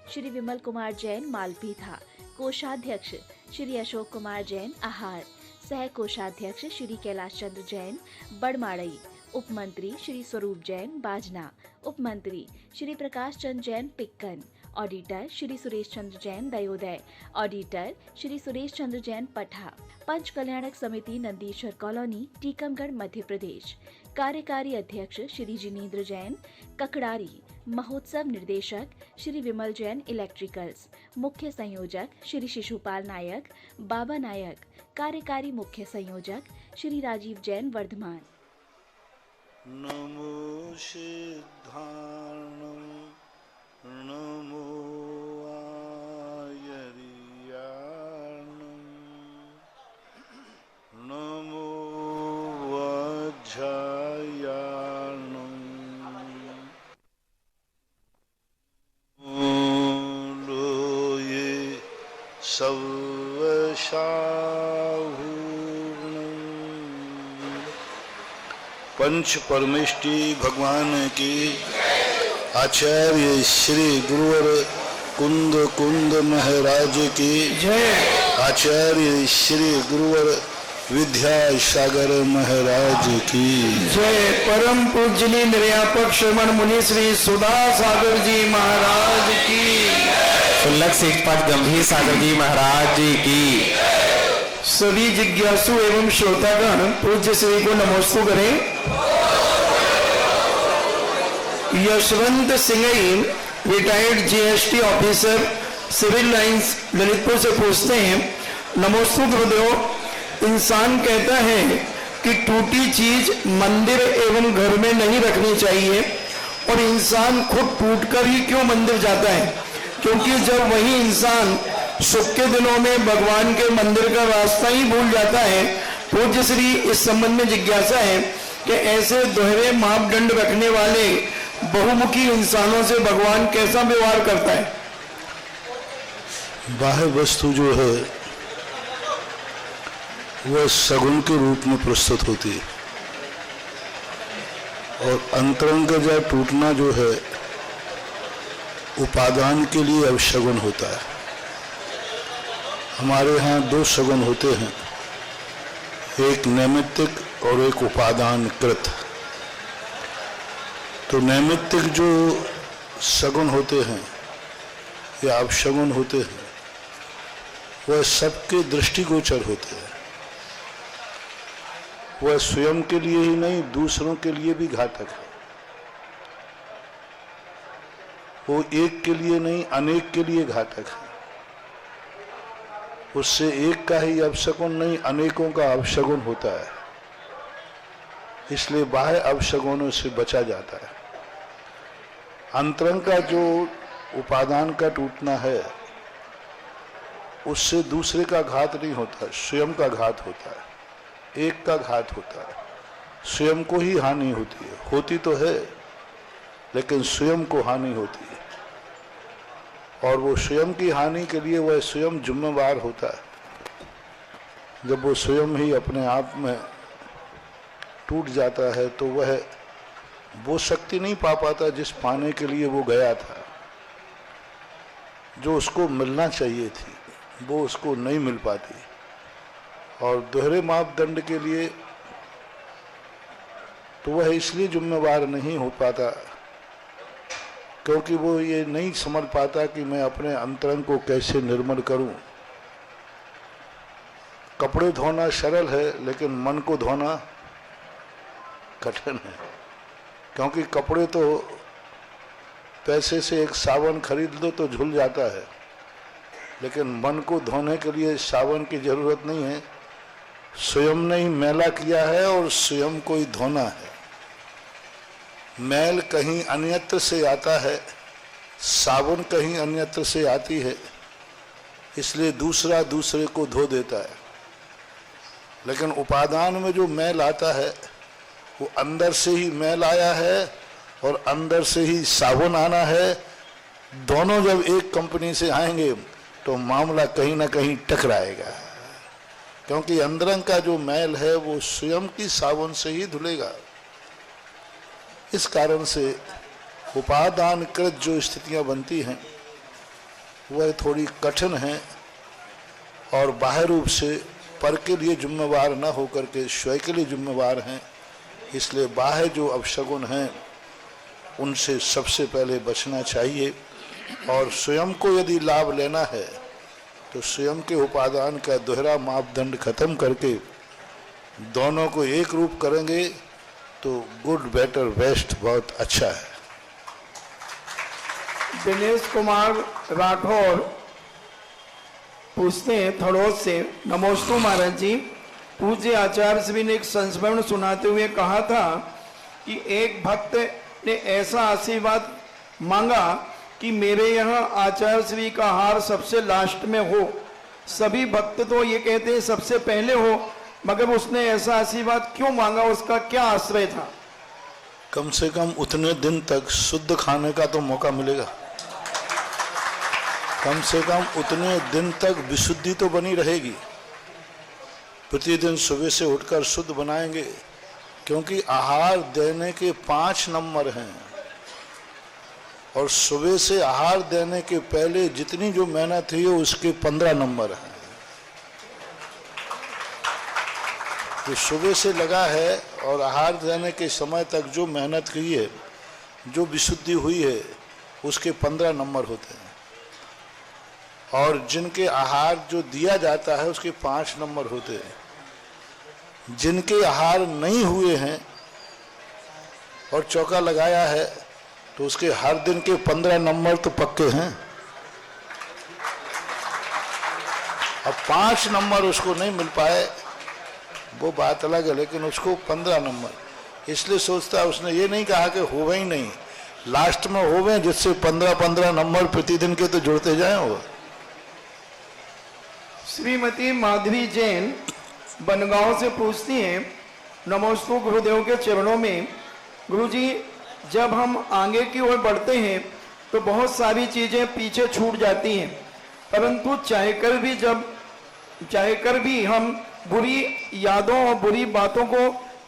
श्री विमल कुमार जैन मालपीथा, कोषाध्यक्ष श्री अशोक कुमार जैन आहार, सह कोषाध्यक्ष श्री कैलाश चंद्र जैन बड़माड़ई, उप मंत्री श्री स्वरूप जैन बाजना, उप मंत्री श्री प्रकाश चंद्र जैन पिक्कन, ऑडिटर श्री सुरेश चंद्र जैन दयोदय, ऑडिटर श्री सुरेश चंद्र जैन पठा, पंच कल्याणक समिति नंदीश्वर कॉलोनी टीकमगढ़ मध्य प्रदेश, कार्यकारी अध्यक्ष श्री जिनेन्द्र जैन ककड़ारी, महोत्सव निर्देशक श्री विमल जैन इलेक्ट्रिकल्स, मुख्य संयोजक श्री शिशुपाल नायक बाबा नायक, कार्यकारी मुख्य संयोजक श्री राजीव जैन वर्धमान। नमो सिद्धार्णं नमो आयर्याणं नमो वज्रायाणं लोये सर्वशाहूर्णं। पंच परमेष्टि भगवान की, आचार्य श्री गुरुवर कुंद कुंद महाराज की जय, आचार्य श्री गुरुवर विद्यासागर महाराज की जय, परम पूज्यनीय निर्यापक श्रमण मुनि श्री सुधा सागर जी महाराज की, सुलभ शिक्षक गंभीर सागर जी महाराज जी की। सभी जिज्ञासु एवं श्रोतागण पूज्य श्री को नमोस्तु करें। Yashwant Singh retired GST officer Civil Lines Lalitpur से पूछते हैं, नमोस्तु गुरुदेव, इंसान कहता है कि टूटी चीज मंदिर एवं घर में नहीं रखनी चाहिए और इंसान खुद टूटकर ही क्यों मंदिर जाता है, क्योंकि जब वही इंसान सुख के दिनों में भगवान के मंदिर का रास्ता ही भूल जाता है। पूज्य श्री इस संबंध में जिज्ञासा है कि ऐसे दोहरे मापदंड रखने वाले बहुमुखी इंसानों से भगवान कैसा व्यवहार करता है। बाह्य वस्तु जो है वह सगुण के रूप में प्रस्तुत होती है और अंतरंग का टूटना जो है उपादान के लिए अवशगुन होता है। हमारे यहाँ दो सगुन होते हैं, एक नैमित्तिक और एक उपादानकृत। तो नैमित्तिक जो सगुन होते हैं या अपशगुन होते हैं वह सबके दृष्टिगोचर होते हैं। वह स्वयं के लिए ही नहीं दूसरों के लिए भी घातक है। वो एक के लिए नहीं अनेक के लिए घातक है। उससे एक का ही अपशगुन नहीं अनेकों का अपशगुन होता है। इसलिए बाह्य अपशगुनों से बचा जाता है। अंतरंग का जो उपादान का टूटना है उससे दूसरे का घात नहीं होता, स्वयं का घात होता है, एक का घात होता है। स्वयं को ही हानि होती है, होती तो है लेकिन स्वयं को हानि होती है और वो स्वयं की हानि के लिए वह स्वयं जिम्मेवार होता है। जब वो स्वयं ही अपने आप में टूट जाता है तो वह वो शक्ति नहीं पा पाता जिस पाने के लिए वो गया था। जो उसको मिलना चाहिए थी वो उसको नहीं मिल पाती और दोहरे मापदंड के लिए तो वह इसलिए जिम्मेवार नहीं हो पाता क्योंकि वो ये नहीं समझ पाता कि मैं अपने अंतरंग को कैसे निर्मल करूं। कपड़े धोना सरल है लेकिन मन को धोना कठिन है, क्योंकि कपड़े तो पैसे से एक साबुन खरीद लो तो झुल जाता है, लेकिन मन को धोने के लिए साबुन की जरूरत नहीं है। स्वयं ने ही मैला किया है और स्वयं को ही धोना है। मैल कहीं अन्यत्र से आता है, साबुन कहीं अन्यत्र से आती है, इसलिए दूसरा दूसरे को धो देता है। लेकिन उपादान में जो मैल आता है वो अंदर से ही मैल आया है और अंदर से ही साबुन आना है। दोनों जब एक कंपनी से आएंगे तो मामला कहीं ना कहीं टकराएगा, क्योंकि अंदरंग का जो मैल है वो स्वयं की साबुन से ही धुलेगा। इस कारण से उपादानकृत जो स्थितियां बनती हैं वह थोड़ी कठिन हैं और बाह्य रूप से पर के लिए जिम्मेवार न होकर के स्वयं के लिए जिम्मेवार हैं। इसलिए बाह्य जो अपशगुन हैं उनसे सबसे पहले बचना चाहिए और स्वयं को यदि लाभ लेना है तो स्वयं के उपादान का दोहरा मापदंड खत्म करके दोनों को एक रूप करेंगे तो गुड बेटर बेस्ट बहुत अच्छा है। दिनेश कुमार राठौर पूछते हैं थड़ोद से, नमोस्तु महाराज जी, पूज्य आचार्य श्री ने एक संस्मरण सुनाते हुए कहा था कि एक भक्त ने ऐसा आशीर्वाद मांगा कि मेरे यहाँ आचार्य श्री का हार सबसे लास्ट में हो। सभी भक्त तो ये कहते हैं सबसे पहले हो, मगर उसने ऐसा आशीर्वाद क्यों मांगा, उसका क्या आश्रय था? कम से कम उतने दिन तक शुद्ध खाने का तो मौका मिलेगा, कम से कम उतने दिन तक विशुद्धि तो बनी रहेगी। प्रतिदिन सुबह से उठकर शुद्ध बनाएंगे, क्योंकि आहार देने के 5 नंबर हैं और सुबह से आहार देने के पहले जितनी जो मेहनत हुई है उसके 15 नंबर हैं। तो सुबह से लगा है और आहार देने के समय तक जो मेहनत की है, जो विशुद्धि हुई है, उसके 15 नंबर होते हैं। और जिनके आहार जो दिया जाता है उसके 5 नंबर होते हैं। जिनके आहार नहीं हुए हैं और चौका लगाया है तो उसके हर दिन के 15 नंबर तो पक्के हैं। अब 5 नंबर उसको नहीं मिल पाए वो बात अलग है, लेकिन उसको 15 नंबर इसलिए सोचता है। उसने ये नहीं कहा कि होवे ही नहीं, लास्ट में होवे, जिससे 15-15 नंबर प्रतिदिन के तो जुड़ते जाएं। वो श्रीमती माधवी जैन बनगांव से पूछती हैं, नमोस्तु गुरुदेव के चरणों में। गुरुजी, जब हम आगे की ओर बढ़ते हैं तो बहुत सारी चीजें पीछे छूट जाती हैं, परंतु चाहकर भी हम बुरी यादों और बुरी बातों को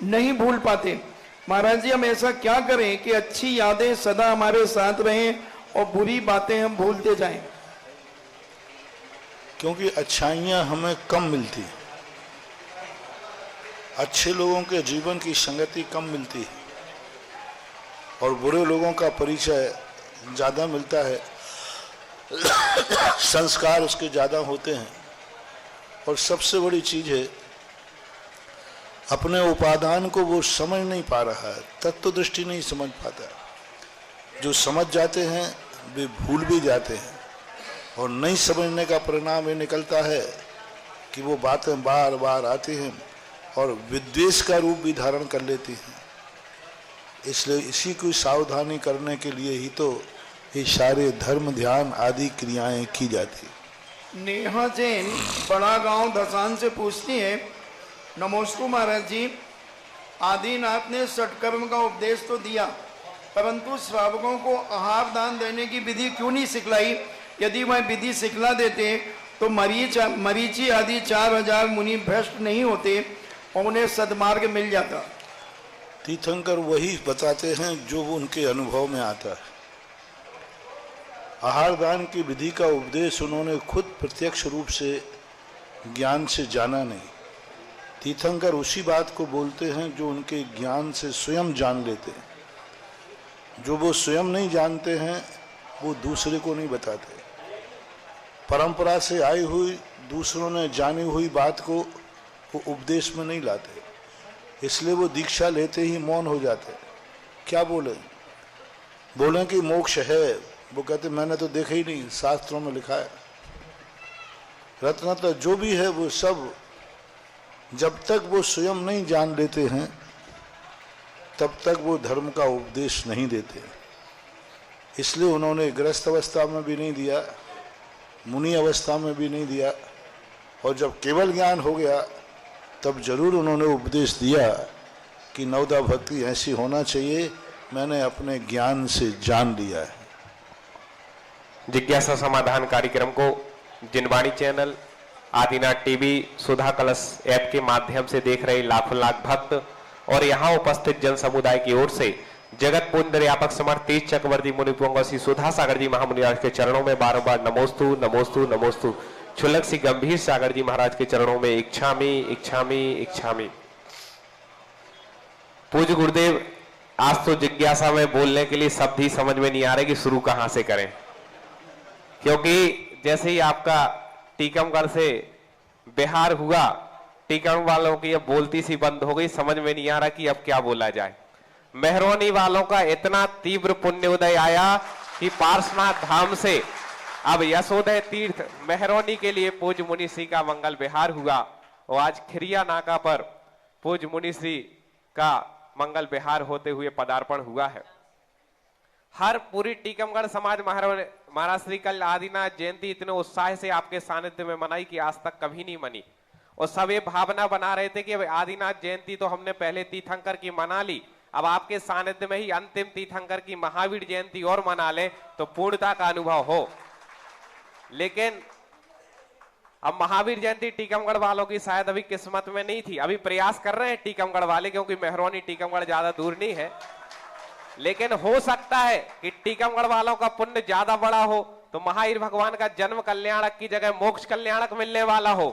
नहीं भूल पाते। महाराज जी, हम ऐसा क्या करें कि अच्छी यादें सदा हमारे साथ रहें और बुरी बातें हम भूलते जाएं? क्योंकि अच्छाइयाँ हमें कम मिलती, अच्छे लोगों के जीवन की संगति कम मिलती है और बुरे लोगों का परिचय ज़्यादा मिलता है। संस्कार उसके ज़्यादा होते हैं। और सबसे बड़ी चीज़ है, अपने उपादान को वो समझ नहीं पा रहा है, तत्व दृष्टि नहीं समझ पाता। जो समझ जाते हैं वे भूल भी जाते हैं और नहीं समझने का परिणाम ये निकलता है कि वो बातें बार बार आती हैं और विद्वेष का रूप भी धारण कर लेती हैं। इसलिए इसी को सावधानी करने के लिए ही तो ये सारे धर्म ध्यान आदि क्रियाएं की जाती। नेहा जैन बड़ा गांव धसान से पूछती है, नमोस्तु महाराज जी, आदिनाथ ने षटकर्म का उपदेश तो दिया, परंतु श्रावकों को आहार दान देने की विधि क्यों नहीं सिखलाई? यदि वह विधि सिखला देते तो मरीचि आदि 4000 मुनि भ्रष्ट नहीं होते और उन्हें सद्मार्ग मिल जाता। तीर्थंकर वही बताते हैं जो उनके अनुभव में आता है। आहार दान की विधि का उपदेश उन्होंने खुद प्रत्यक्ष रूप से ज्ञान से जाना नहीं। तीर्थंकर उसी बात को बोलते हैं जो उनके ज्ञान से स्वयं जान लेते हैं। जो वो स्वयं नहीं जानते हैं वो दूसरे को नहीं बताते। परंपरा से आई हुई दूसरों ने जानी हुई बात को वो उपदेश में नहीं लाते, इसलिए वो दीक्षा लेते ही मौन हो जाते। क्या बोले कि मोक्ष है, वो कहते मैंने तो देखा ही नहीं, शास्त्रों में लिखा है। रत्नतः जो भी है वो सब जब तक वो स्वयं नहीं जान लेते हैं तब तक वो धर्म का उपदेश नहीं देते। इसलिए उन्होंने गृहस्थ अवस्था में भी नहीं दिया, मुनि अवस्था में भी नहीं दिया, और जब केवल ज्ञान हो गया तब जरूर उन्होंने उपदेश दिया कि नवदा भक्ति ऐसी होना चाहिए, मैंने अपने ज्ञान से जान लिया है। जिज्ञासा समाधान कार्यक्रम को जिनवाणी चैनल, आदिनाथ टीवी, सुधा कलश ऐप के माध्यम से देख रहे लाखों लाख भक्त और यहाँ उपस्थित जन समुदाय की ओर से जगत पुंडर्यापक समर्थ तेज चक्रवर्ती मुनिपुंग श्री सुधा सागर जी महामुनि महाराज के चरणों में बारंबार नमोस्तु नमोस्तु नमोस्तु। क्षुल्लक श्री गंभीर सागर जी महाराज के चरणों में इच्छामी इच्छामी इच्छामी। पूज्य गुरुदेव, आज तो जिज्ञासा में बोलने के लिए शब्द ही समझ में नहीं आ रहे कि शुरू कहां से करें, क्योंकि जैसे ही आपका टीकमगढ़ से बिहार हुआ, टीकमगढ़ वालों की अब बोलती सी बंद हो गई, समझ में नहीं आ रहा कि अब क्या बोला जाए। मेहरौनी वालों का इतना तीव्र पुण्योदय आया कि पार्श्वनाथ धाम से अब यशोदय तीर्थ मेहरौनी के लिए पूज्य मुनिश्री का मंगल विहार हुआ और आज खिरिया नाका पर पूज्य मुनिश्री का मंगल विहार होते हुए पदार्पण हुआ है। हर पूरी टीकमगढ़ समाज महाराज श्री कल आदिनाथ जयंती इतने उत्साह से आपके सानिध्य में मनाई कि आज तक कभी नहीं मनी, और सब ये भावना बना रहे थे कि आदिनाथ जयंती तो हमने पहले तीर्थंकर की मना ली, अब आपके सानिध्य में ही अंतिम तीर्थंकर की महावीर जयंती और मना ले तो पूर्णता का अनुभव हो। लेकिन अब महावीर जयंती टीकमगढ़ वालों की शायद अभी किस्मत में नहीं थी। अभी प्रयास कर रहे हैं टीकमगढ़ वाले, क्योंकि मेहरौनी टीकमगढ़ ज्यादा दूर नहीं है, लेकिन हो सकता है कि टीकमगढ़ वालों का पुण्य ज्यादा बड़ा हो तो महावीर भगवान का जन्म कल्याणक की जगह मोक्ष कल्याणक मिलने वाला हो,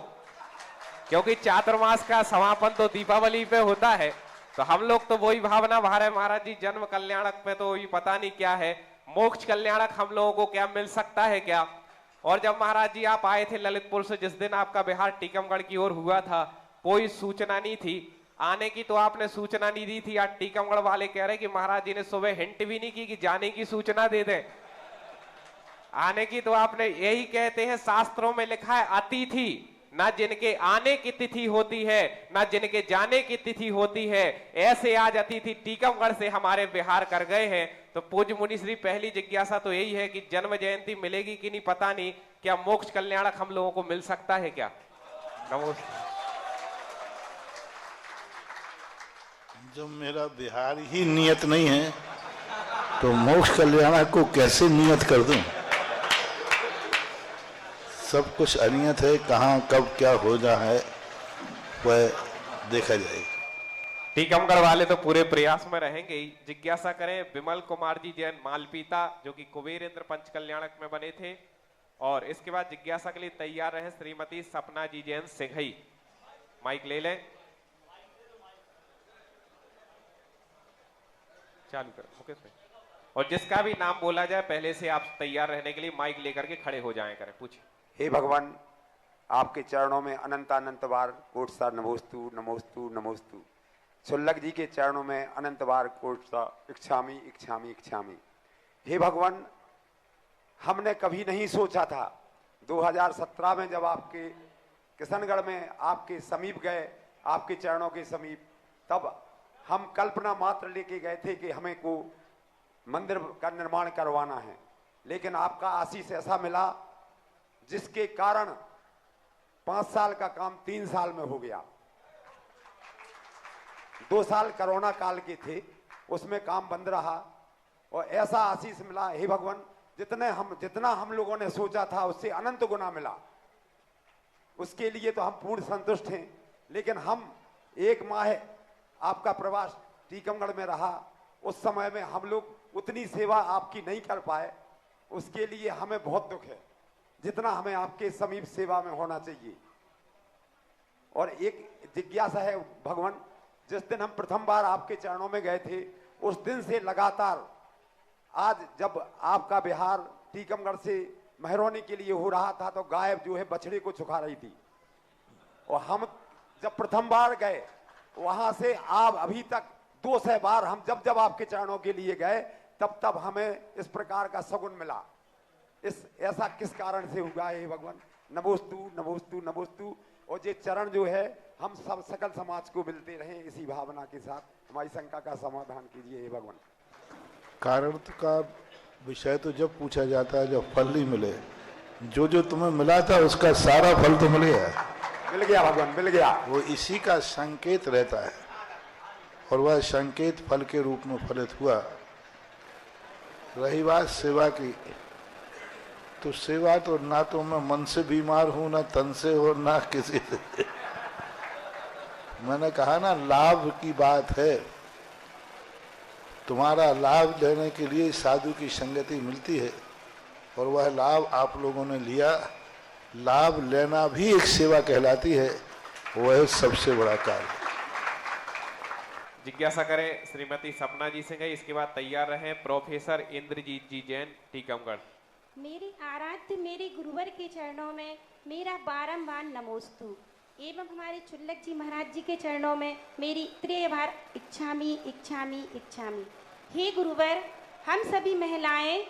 क्योंकि चातुर्मास का समापन तो दीपावली पे होता है। तो हम लोग तो वही भावना भा रहे महाराज जी, जन्म कल्याणक पे तो ये पता नहीं क्या है, मोक्ष कल्याणक हम लोगों को क्या मिल सकता है क्या। और जब महाराज जी आप आए थे ललितपुर से, जिस दिन आपका बिहार टीकमगढ़ की ओर हुआ था, कोई सूचना नहीं थी आने की, तो आपने सूचना नहीं दी थी। आज टीकमगढ़ वाले कह रहे कि महाराज जी ने सुबह हिंट भी नहीं की कि जाने की सूचना दे दें, आने की तो आपने यही कहते हैं, शास्त्रों में लिखा है अतिथि ना जिनके आने की तिथि होती है ना जिनके जाने की तिथि होती है, ऐसे आज अतिथि टीकमगढ़ से हमारे बिहार कर गए हैं। तो पूज्य मुनिश्री पहली जिज्ञासा तो यही है कि जन्म जयंती मिलेगी कि नहीं पता नहीं, क्या मोक्ष कल्याणक हम लोगों को मिल सकता है क्या। नमस्कार। जब मेरा बिहार ही नियत नहीं है तो मोक्ष कल्याणक को कैसे नियत कर दूं। सब कुछ अनियत है, कहाँ कब क्या हो जा है वह देखा जाएगा। टीकमगढ़ वाले तो पूरे प्रयास में रहेंगे ही। जिज्ञासा करें विमल कुमार जी जैन मालपीता, जो कि कुबेरेंद्र पंच कल्याणक में बने थे, और इसके बाद जिज्ञासा के लिए तैयार रहे श्रीमती सपना जी जैन सिंघई। माइक ले लें, चालू करें मुकेश भाई, और जिसका भी नाम बोला जाए पहले से आप तैयार रहने के लिए माइक लेकर के खड़े हो जाएं करें। पूछिए। हे भगवान, आपके चरणों में अनंत अनंत बार कोट सा नमोस्तु नमोस्तु नमोस्तु। क्षुल्लक जी के चरणों में अनंत बार कोट सा इच्छामी इच्छामी इच्छामी। हे भगवान, हमने कभी नहीं सोचा था 2017 में जब आपके किशनगढ़ में आपके समीप गए, आपके चरणों के समीप, तब हम कल्पना मात्र लेके गए थे कि हमें को मंदिर का निर्माण करवाना है, लेकिन आपका आशीष ऐसा मिला जिसके कारण 5 साल का काम 3 साल में हो गया। 2 साल कोरोना काल के थे, उसमें काम बंद रहा और ऐसा आशीष मिला। हे भगवान, जितना हम लोगों ने सोचा था उससे अनंत गुना मिला, उसके लिए तो हम पूर्ण संतुष्ट हैं। लेकिन हम 1 माह आपका प्रवास टीकमगढ़ में रहा, उस समय में हम लोग उतनी सेवा आपकी नहीं कर पाए, उसके लिए हमें बहुत दुख है, जितना हमें आपके समीप सेवा में होना चाहिए। और एक जिज्ञासा है भगवान, जिस दिन हम प्रथम बार आपके चरणों में गए थे, उस दिन से लगातार आज जब आपका बिहार टीकमगढ़ से मेहरौनी के लिए हो रहा था, तो गाय जो है बछड़े को छुखा रही थी, और हम जब प्रथम बार गए वहां से आप अभी तक 200 बार हम जब आपके चरणों के लिए गए, तब हमें इस प्रकार का सगुन मिला। ऐसा किस कारण से हुआ है भगवान। नमोस्तु नमोस्तु नमोस्तु। और ये चरण जो है हम सब सकल समाज को मिलते रहे, इसी भावना के साथ हमारी शंका का समाधान कीजिए हे भगवान। कारण का विषय तो जब पूछा जाता है जब फल नहीं मिले, जो तुम्हें मिला था उसका सारा फल तो मिल गया भगवान, मिल गया। वो इसी का संकेत रहता है, और वह संकेत फल के रूप में फलित हुआ। रही बात सेवा की, तो सेवा तो ना तो मैं मन से बीमार हूं, ना तन से और ना किसी से। मैंने कहा ना, लाभ की बात है तुम्हारा लाभ लेने के लिए साधु की संगति मिलती है और वह लाभ आप लोगों ने लिया। लाभ लेना भी एक सेवा कहलाती है, वह सबसे बड़ा कार्य। जिज्ञासा करें श्रीमती सपना जी से गई। इसके बाद तैयार रहे प्रोफेसर इंद्रजीत जी जैन टीकमगढ़। मेरे आराध्य मेरे गुरुवर के चरणों में मेरा बारंबार नमोस्तु एवं हमारे चुल्लक जी महाराज जी के चरणों में मेरी त्रिबार इच्छामी इच्छामी इच्छामी। हे गुरुवर, हम सभी महिलाएं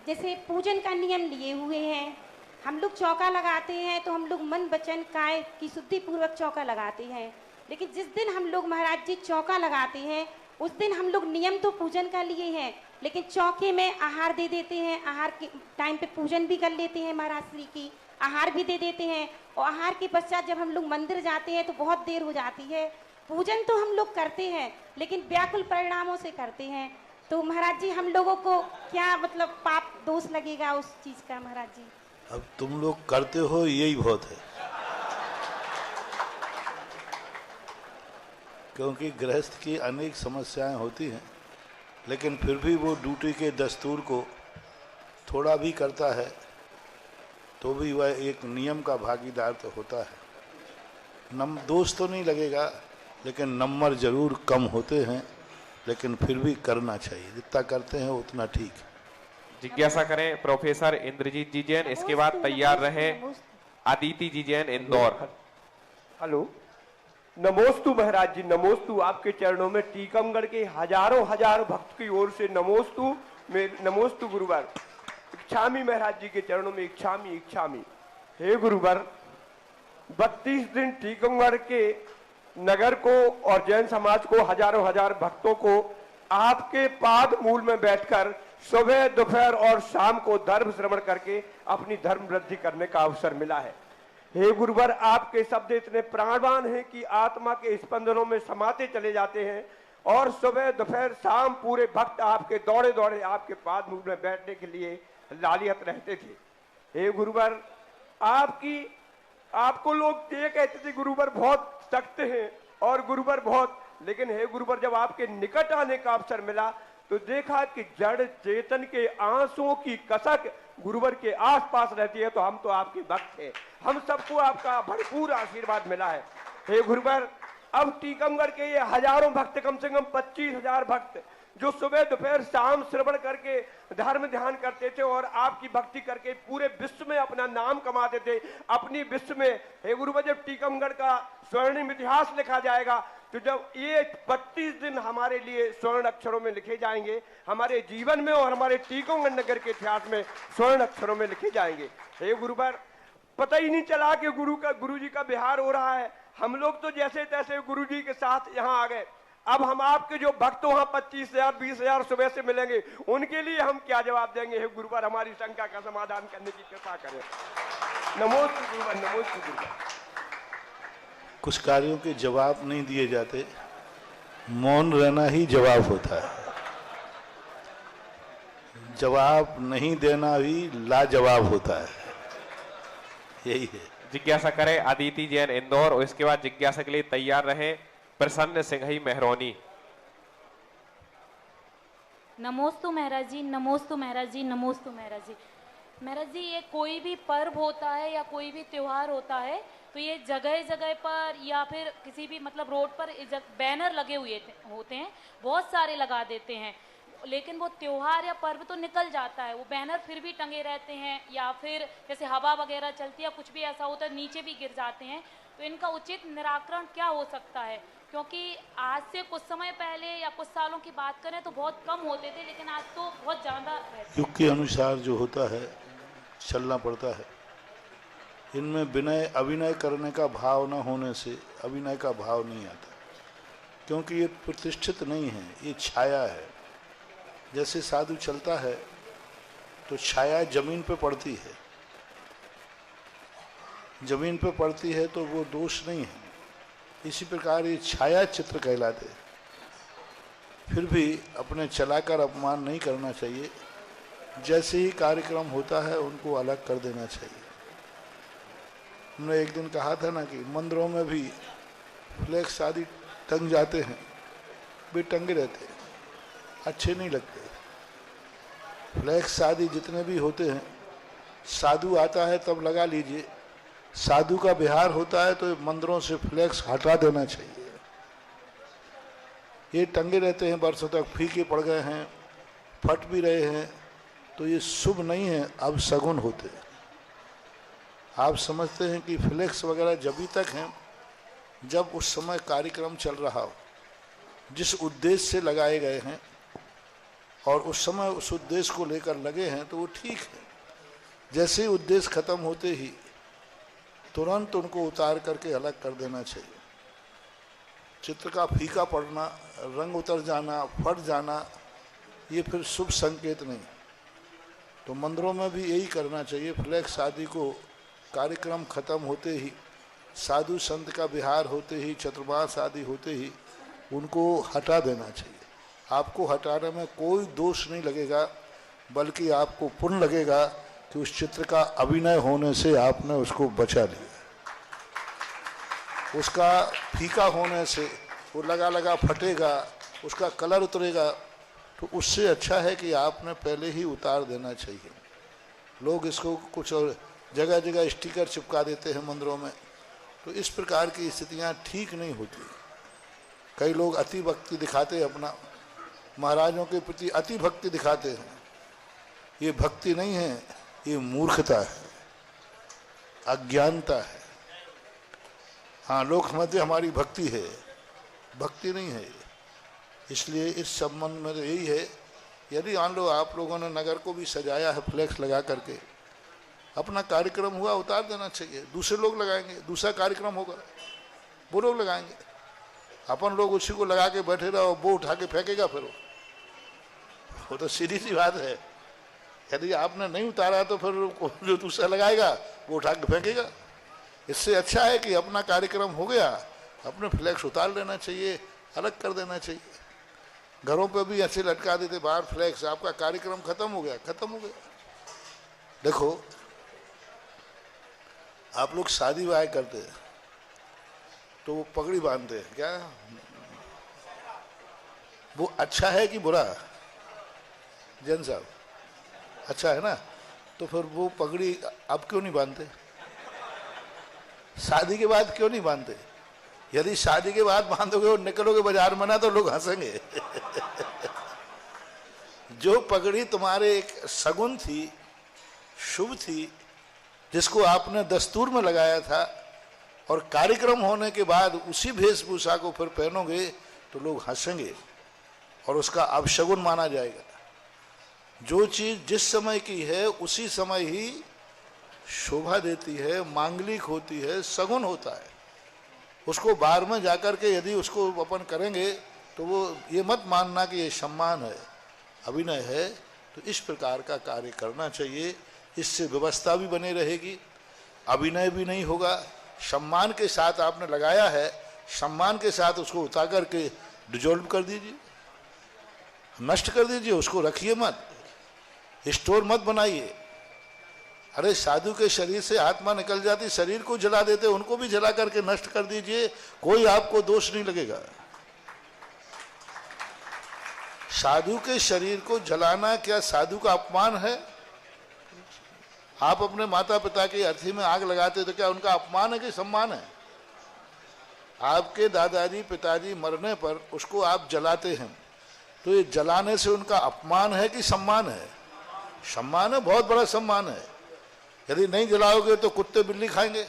जैसे पूजन का नियम लिए हुए हैं, हम लोग चौका लगाते हैं तो हम लोग मन वचन काय की शुद्धि पूर्वक चौका लगाते हैं। लेकिन जिस दिन हम लोग महाराज जी चौका लगाते हैं उस दिन हम लोग नियम तो पूजन का लिए हैं, लेकिन चौके में आहार दे देते हैं। आहार के टाइम पे पूजन भी कर लेते हैं, महाराज श्री की आहार भी दे देते हैं। और आहार के पश्चात जब हम लोग मंदिर जाते हैं तो बहुत देर हो जाती है। पूजन तो हम लोग करते हैं लेकिन व्याकुल परिणामों से करते हैं। तो महाराज जी हम लोगों को क्या मतलब पाप दोष लगेगा उस चीज का महाराज जी? अब तुम लोग करते हो यही बहुत है, क्योंकि गृहस्थ की अनेक समस्याएं होती हैं, लेकिन फिर भी वो ड्यूटी के दस्तूर को थोड़ा भी करता है तो भी वह एक नियम का भागीदार तो होता है। दोष तो नहीं लगेगा, लेकिन नंबर जरूर कम होते हैं, लेकिन फिर भी करना चाहिए। जितना करते हैं उतना ठीक है। जिज्ञासा करें प्रोफेसर इंद्रजीत जी जैन। इसके बाद तैयार रहे अदिति जी जैन इंदौर। हेलो, नमोस्तु महाराज जी, नमोस्तु। आपके चरणों में टीकमगढ़ के हजारों हजार भक्त की ओर से नमोस्तु। नमोस्तु गुरुवर। इच्छामी महाराज जी के चरणों में इच्छामी इच्छामी। हे गुरुवर, 32 दिन टीकमगढ़ के नगर को और जैन समाज को, हजारों हजार भक्तों को आपके पाद मूल में बैठकर सुबह दोपहर और शाम को धर्म श्रवण करके अपनी धर्म वृद्धि करने का अवसर मिला है। हे गुरुवर, आपके शब्द इतने प्राणवान हैं कि आत्मा के स्पंदनों में समाते चले जाते हैं और सुबह दोपहर शाम पूरे भक्त आपके दौड़े दौड़े आपके पाद मूल में बैठने के लिए लालियत रहते थे। हे गुरुवर, आपको लोग ये कहते थे गुरुवर बहुत सख्त हैं और गुरुवर बहुत, लेकिन हे गुरुवर जब आपके निकट आने का अवसर मिला तो देखा कि जड़ चेतन के आंसुओं की कसक गुरुवर के आसपास रहती है। तो हम तो आपके भक्त हैं, हम सबको आपका भरपूर आशीर्वाद मिला है। हे गुरुवर, अब टीकमगढ़ के ये हजारों भक्त, कम से कम 25,000 भक्त जो सुबह दोपहर शाम श्रवण करके धर्म ध्यान करते थे और आपकी भक्ति करके पूरे विश्व में अपना नाम कमाते थे, अपनी विश्व में। हे गुरुवर, जब टीकमगढ़ का स्वर्णिम इतिहास लिखा जाएगा तो जब ये 32 दिन हमारे लिए स्वर्ण अक्षरों में लिखे जाएंगे, हमारे जीवन में और हमारे टीकमगढ़ नगर के इतिहास में स्वर्ण अक्षरों में लिखे जाएंगे। हे गुरुवर, पता ही नहीं चला कि गुरु जी का बिहार हो रहा है। हम लोग तो जैसे तैसे गुरु जी के साथ यहाँ आ गए। अब हम आपके जो भक्त वहां 25,000 20,000 सुबह से मिलेंगे, उनके लिए हम क्या जवाब देंगे? हे गुरुवर, हमारी शंका का समाधान करने की कृपा करें। नमोस्तु गुरुवर, नमोस्तु गुरुवर। कुछ कार्यों के जवाब नहीं दिए जाते, मौन रहना ही जवाब होता है। जवाब नहीं देना भी लाजवाब होता है, यही है। जिज्ञासा करें अदिति जैन इंदौर। और इसके बाद जिज्ञासा के लिए तैयार रहे प्रसन्न सिंघई मेहरौनी। नमोस्तु महाराज जी, नमोस्तु महाराज जी, नमोस्तु महाराज जी। महाराज जी, ये कोई भी पर्व होता है या कोई भी त्योहार होता है तो ये जगह जगह पर या फिर किसी भी मतलब रोड पर बैनर लगे हुए होते हैं, बहुत सारे लगा देते हैं, लेकिन वो त्योहार या पर्व तो निकल जाता है, वो बैनर फिर भी टंगे रहते हैं या फिर जैसे हवा वगैरह चलती है कुछ भी ऐसा होता है नीचे भी गिर जाते हैं। तो इनका उचित निराकरण क्या हो सकता है? क्योंकि आज से कुछ समय पहले या कुछ सालों की बात करें तो बहुत कम होते थे, लेकिन आज तो बहुत ज़्यादा रहते हैं। युग के अनुसार जो होता है चलना पड़ता है। इनमें विनय अभिनय करने का भाव न होने से अभिनय का भाव नहीं आता, क्योंकि ये प्रतिष्ठित नहीं है, ये छाया है। जैसे साधु चलता है तो छाया जमीन पे पड़ती है, जमीन पे पड़ती है तो वो दोष नहीं है। इसी प्रकार ये छाया चित्र कहलाते। फिर भी अपने चलाकर अपमान नहीं करना चाहिए। जैसे ही कार्यक्रम होता है उनको अलग कर देना चाहिए। हमने एक दिन कहा था ना कि मंदिरों में भी फ्लैक्स आदि टंग जाते हैं, भी टंगे रहते हैं, अच्छे नहीं लगते। फ्लैक्स आदि जितने भी होते हैं, साधु आता है तब लगा लीजिए, साधु का विहार होता है तो मंदिरों से फ्लैक्स हटा देना चाहिए। ये टंगे रहते हैं वर्षों तक, फीके पड़ गए हैं, फट भी रहे हैं, तो ये शुभ नहीं है, अब शगुन होते हैं। आप समझते हैं कि फ्लैक्स वगैरह जब तक हैं जब उस समय कार्यक्रम चल रहा हो, जिस उद्देश्य से लगाए गए हैं और उस समय उस उद्देश्य को लेकर लगे हैं तो वो ठीक है। जैसे ही उद्देश्य खत्म होते ही तुरंत उनको उतार करके अलग कर देना चाहिए। चित्र का फीका पड़ना, रंग उतर जाना, फट जाना, ये फिर शुभ संकेत नहीं। तो मंदिरों में भी यही करना चाहिए। फ्लैक्स आदि को कार्यक्रम खत्म होते ही, साधु संत का विहार होते ही, चतुर्मास आदि होते ही उनको हटा देना चाहिए। आपको हटाने में कोई दोष नहीं लगेगा, बल्कि आपको पुण्य लगेगा कि उस चित्र का अभिनय होने से आपने उसको बचा लिया। उसका फीका होने से वो लगा लगा फटेगा, उसका कलर उतरेगा, तो उससे अच्छा है कि आपने पहले ही उतार देना चाहिए। लोग इसको कुछ और जगह जगह स्टिकर चिपका देते हैं मंदिरों में, तो इस प्रकार की स्थितियां ठीक नहीं होती। कई लोग अति भक्ति दिखाते हैं, अपना महाराजों के प्रति अति भक्ति दिखाते हैं। ये भक्ति नहीं है, ये मूर्खता है, अज्ञानता है। हाँ, लोग समझते हमारी भक्ति है, भक्ति नहीं है। इसलिए इस संबंध में तो यही है, यदि मान लो आप लोगों ने नगर को भी सजाया है फ्लैक्स लगा करके, अपना कार्यक्रम हुआ उतार देना चाहिए। दूसरे लोग लगाएंगे, दूसरा कार्यक्रम होगा, वो लोग लगाएंगे। अपन लोग उसी को लगा के बैठे रहो, वो उठा के फेंकेगा, फिर वो तो सीधी सी बात है। यदि आपने नहीं उतारा तो फिर जो दूसरा लगाएगा वो उठा के फेंकेगा। इससे अच्छा है कि अपना कार्यक्रम हो गया, अपने फ्लैक्स उतार लेना चाहिए, अलग कर देना चाहिए। घरों पे भी ऐसे लटका देते बाहर फ्लैक्स, आपका कार्यक्रम खत्म हो गया, खत्म हो गया। देखो, आप लोग शादी ब्याह करते हैं तो वो पगड़ी बांधते हैं, क्या वो अच्छा है कि बुरा? जैन साहब, अच्छा है ना? तो फिर वो पगड़ी अब क्यों नहीं बांधते? शादी के बाद क्यों नहीं बांधते? यदि शादी के बाद बांधोगे और निकलोगे बाजार में ना, तो लोग हंसेंगे। जो पगड़ी तुम्हारे एक सगुन थी, शुभ थी, जिसको आपने दस्तूर में लगाया था, और कार्यक्रम होने के बाद उसी वेशभूषा को फिर पहनोगे तो लोग हंसेंगे और उसका अपशगुन माना जाएगा। जो चीज जिस समय की है उसी समय ही शोभा देती है, मांगलिक होती है, सगुन होता है। उसको बार में जाकर के यदि उसको अपन करेंगे तो वो ये मत मानना कि ये सम्मान है, अभिनय है। तो इस प्रकार का कार्य करना चाहिए। इससे व्यवस्था भी बनी रहेगी, अभिनय भी नहीं होगा। सम्मान के साथ आपने लगाया है, सम्मान के साथ उसको उतार करके डिजोल्व कर दीजिए, नष्ट कर दीजिए, उसको रखिए मत, स्टोर मत बनाइए। अरे साधु के शरीर से आत्मा निकल जाती, शरीर को जला देते, उनको भी जला करके नष्ट कर दीजिए, कोई आपको दोष नहीं लगेगा। साधु के शरीर को जलाना क्या साधु का अपमान है? आप अपने माता पिता की अर्थी में आग लगाते तो क्या उनका अपमान है कि सम्मान है? आपके दादाजी पिताजी मरने पर उसको आप जलाते हैं, तो ये जलाने से उनका अपमान है कि सम्मान है? सम्मान है, बहुत बड़ा सम्मान है। यदि नहीं जलाओगे तो कुत्ते बिल्ली खाएंगे,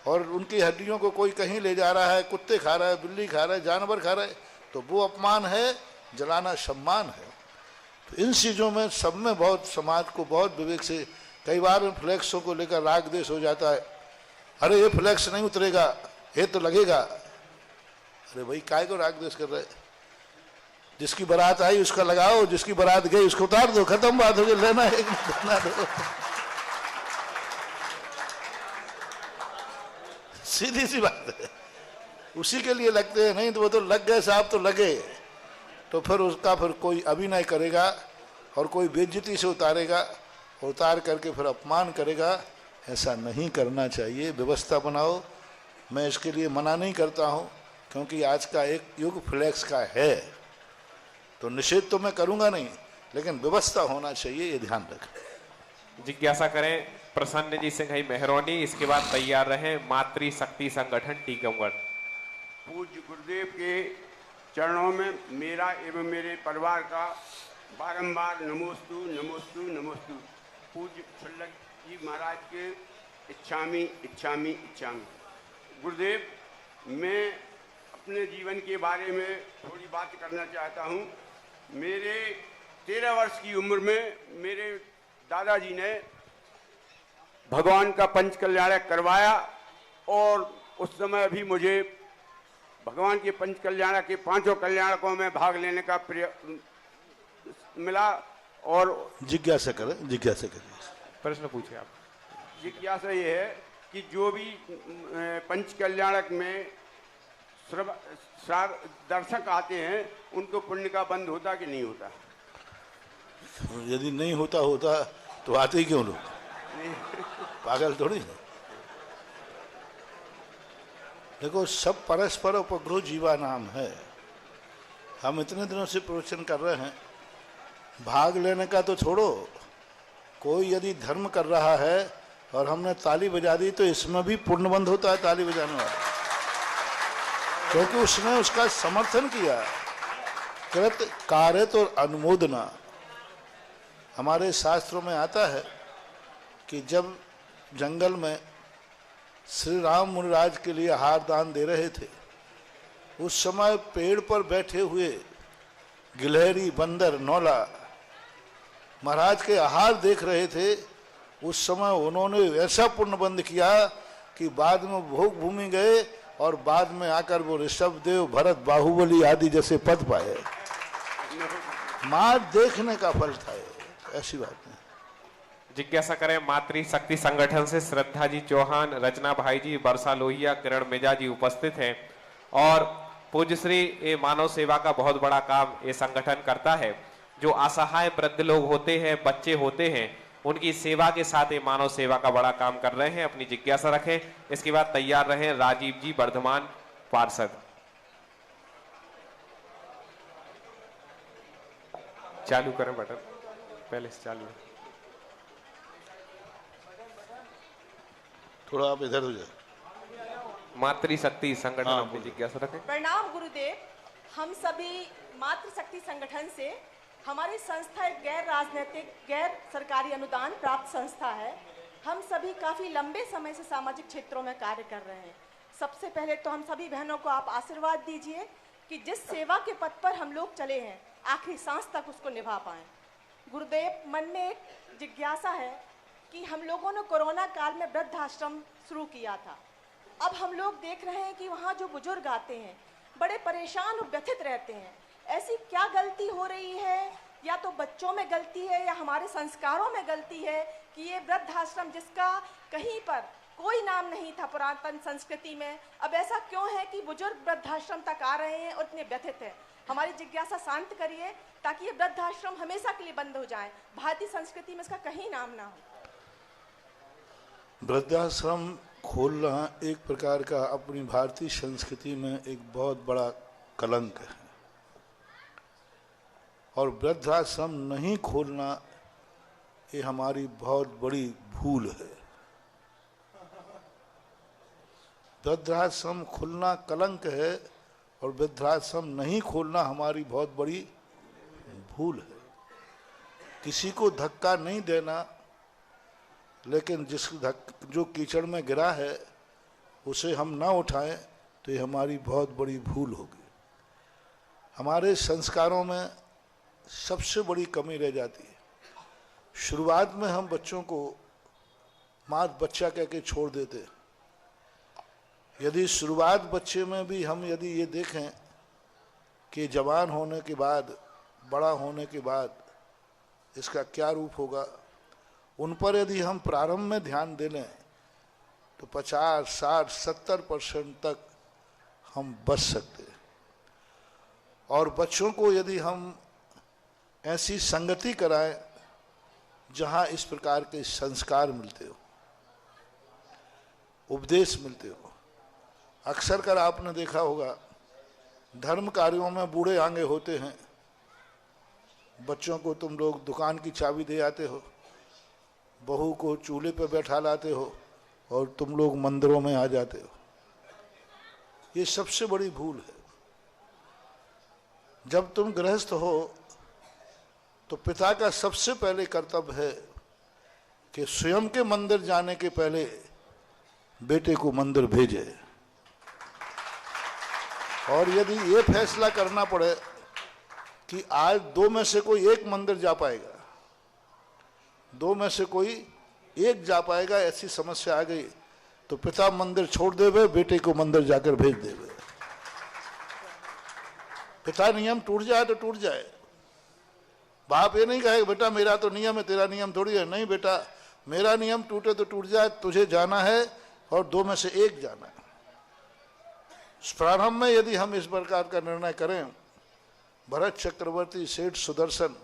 और उनकी हड्डियों को कोई कहीं ले जा रहा है, कुत्ते खा रहा है, बिल्ली खा रहा है, जानवर खा रहा है, तो वो अपमान है, जलाना सम्मान है। तो इन चीज़ों में सब में बहुत समाज को बहुत विवेक से, कई बार फ्लैक्सों को लेकर राग देश हो जाता है। अरे ये फ्लैक्स नहीं उतरेगा, ये तो लगेगा। अरे भाई काय को राग देश कर रहे? जिसकी बारात आई उसका लगाओ, जिसकी बारात गई उसको उतार दो, खत्म बात हो गई। लेना है लेना दो, सीधी सी बात है। उसी के लिए लगते हैं, नहीं तो वो तो लग गए साहब तो लगे। तो फिर उसका फिर कोई अभिनय करेगा और कोई बेइज्जती से उतारेगा, उतार करके फिर अपमान करेगा। ऐसा नहीं करना चाहिए, व्यवस्था बनाओ। मैं इसके लिए मना नहीं करता हूँ, क्योंकि आज का एक युग फ्लैक्स का है। तो निषेध तो मैं करूंगा नहीं, लेकिन व्यवस्था होना चाहिए, ये ध्यान रखें। जिज्ञासा करें प्रसन्न जी सिंह मेहरौनी। इसके बाद तैयार रहे मातृ शक्ति संगठन टीकमगढ़। पूज्य गुरुदेव के चरणों में मेरा एवं मेरे परिवार का बारंबार नमोस्तु नमोस्तु नमोस्तु। पूज्य छल्लक जी महाराज के इच्छामी इच्छामी इच्छामी। गुरुदेव, मैं अपने जीवन के बारे में थोड़ी बात करना चाहता हूँ। मेरे 13 वर्ष की उम्र में मेरे दादाजी ने भगवान का पंच कल्याणक करवाया और उस समय भी मुझे भगवान के पंच कल्याणक के 5 कल्याणकों में भाग लेने का मिला। और जिज्ञासा करें, जिज्ञासा करें, प्रश्न पूछे आप। जिज्ञासा ये है कि जो भी पंच कल्याणक में दर्शक आते हैं उनको पुण्य का बंद होता कि नहीं होता? यदि नहीं होता तो आते ही क्यों लोग? पागल थोड़ी है। देखो, सब परस्पर उपग्रह जीवा नाम है। हम इतने दिनों से प्रवचन कर रहे हैं, भाग लेने का तो छोड़ो, कोई यदि धर्म कर रहा है और हमने ताली बजा दी तो इसमें भी पूर्णबंध होता है ताली बजाने वाला, क्योंकि उसने उसका समर्थन किया। कृत कार्यत और अनुमोदना, हमारे शास्त्रों में आता है कि जब जंगल में श्री राम मुनिराज के लिए आहार दान दे रहे थे, उस समय पेड़ पर बैठे हुए गिलहरी, बंदर, नौला महाराज के आहार देख रहे थे। उस समय उन्होंने ऐसा पूर्णबंध किया कि बाद में भोग भूमि गए और बाद में आकर वो ऋषभदेव, भरत, बाहुबली आदि जैसे पद पाए। मार देखने का फल था, ऐसी बात नहीं। जिज्ञासा करें मातृ शक्ति संगठन से श्रद्धा जी चौहान, रचना भाई जी, वर्षा लोहिया, किरण मिजा जी उपस्थित हैं। और पूज्य श्री ये मानव सेवा का बहुत बड़ा काम ये संगठन करता है। जो असहाय वृद्ध लोग होते हैं, बच्चे होते हैं, उनकी सेवा के साथ ये मानव सेवा का बड़ा काम कर रहे हैं। अपनी जिज्ञासा रखें। इसके बाद तैयार रहें राजीव जी वर्धमान पार्षद। चालू करें बटन, पहले से चालू है। थोड़ा आप इधर हो जाए। मातृ शक्ति संगठन अपनी जिज्ञासा रखें। प्रणाम गुरुदेव। हम सभी मातृ शक्ति संगठन से, हमारी संस्था एक गैर राजनीतिक, गैर सरकारी अनुदान प्राप्त संस्था है। हम सभी काफ़ी लंबे समय से सामाजिक क्षेत्रों में कार्य कर रहे हैं। सबसे पहले तो हम सभी बहनों को आप आशीर्वाद दीजिए कि जिस सेवा के पथ पर हम लोग चले हैं, आखिरी सांस तक उसको निभा पाएं। गुरुदेव, मन में एक जिज्ञासा है कि हम लोगों ने कोरोना काल में वृद्धाश्रम शुरू किया था। अब हम लोग देख रहे हैं कि वहाँ जो बुजुर्ग आते हैं बड़े परेशान और व्यथित रहते हैं। ऐसी क्या गलती हो रही है, या तो बच्चों में गलती है या हमारे संस्कारों में गलती है कि ये वृद्धाश्रम जिसका कहीं पर कोई नाम नहीं था पुरातन संस्कृति में, अब ऐसा क्यों है कि बुजुर्ग वृद्धाश्रम तक आ रहे हैं और इतने व्यथित हैं? हमारी जिज्ञासा शांत करिए ताकि ये वृद्धाश्रम हमेशा के लिए बंद हो जाए। भारतीय संस्कृति में इसका कहीं नाम ना हो। वृद्धाश्रम खोलना एक प्रकार का अपनी भारतीय संस्कृति में एक बहुत बड़ा कलंक है, और वृद्धाश्रम नहीं खोलना ये हमारी बहुत बड़ी भूल है। वृद्धाश्रम खुलना कलंक है और वृद्धाश्रम नहीं खोलना हमारी बहुत बड़ी भूल है। किसी को धक्का नहीं देना, लेकिन जो कीचड़ में गिरा है उसे हम ना उठाएं तो ये हमारी बहुत बड़ी भूल होगी। हमारे संस्कारों में सबसे बड़ी कमी रह जाती है। शुरुआत में हम बच्चों को मात बच्चा कह के छोड़ देते हैं। यदि शुरुआत बच्चे में भी हम यदि ये देखें कि जवान होने के बाद, बड़ा होने के बाद इसका क्या रूप होगा, उन पर यदि हम प्रारंभ में ध्यान दे लें तो 50, 60, 70% तक हम बच सकते हैं। और बच्चों को यदि हम ऐसी संगति कराएं जहां इस प्रकार के संस्कार मिलते हो, उपदेश मिलते हो। अक्सर कर आपने देखा होगा धर्म कार्यों में बूढ़े आगे होते हैं बच्चों को तुम लोग दुकान की चाबी दे आते हो, बहू को चूल्हे पर बैठा लाते हो और तुम लोग मंदिरों में आ जाते हो। ये सबसे बड़ी भूल है। जब तुम गृहस्थ हो तो पिता का सबसे पहले कर्तव्य है कि स्वयं के मंदिर जाने के पहले बेटे को मंदिर भेजे। और यदि ये फैसला करना पड़े कि आज दो में से कोई एक मंदिर जा पाएगा, दो में से कोई एक जा पाएगा, ऐसी समस्या आ गई तो पिता मंदिर छोड़ देवे, बेटे को मंदिर जाकर भेज देवे। पिता नियम टूट जाए तो टूट जाए। बाप ये नहीं कहे बेटा मेरा तो नियम है, तेरा नियम थोड़ी है। नहीं बेटा, मेरा नियम टूटे तो टूट जाए, तुझे जाना है और दो में से एक जाना है। प्रारंभ में यदि हम इस प्रकार का निर्णय करें, भरत चक्रवर्ती, सेठ सुदर्शन,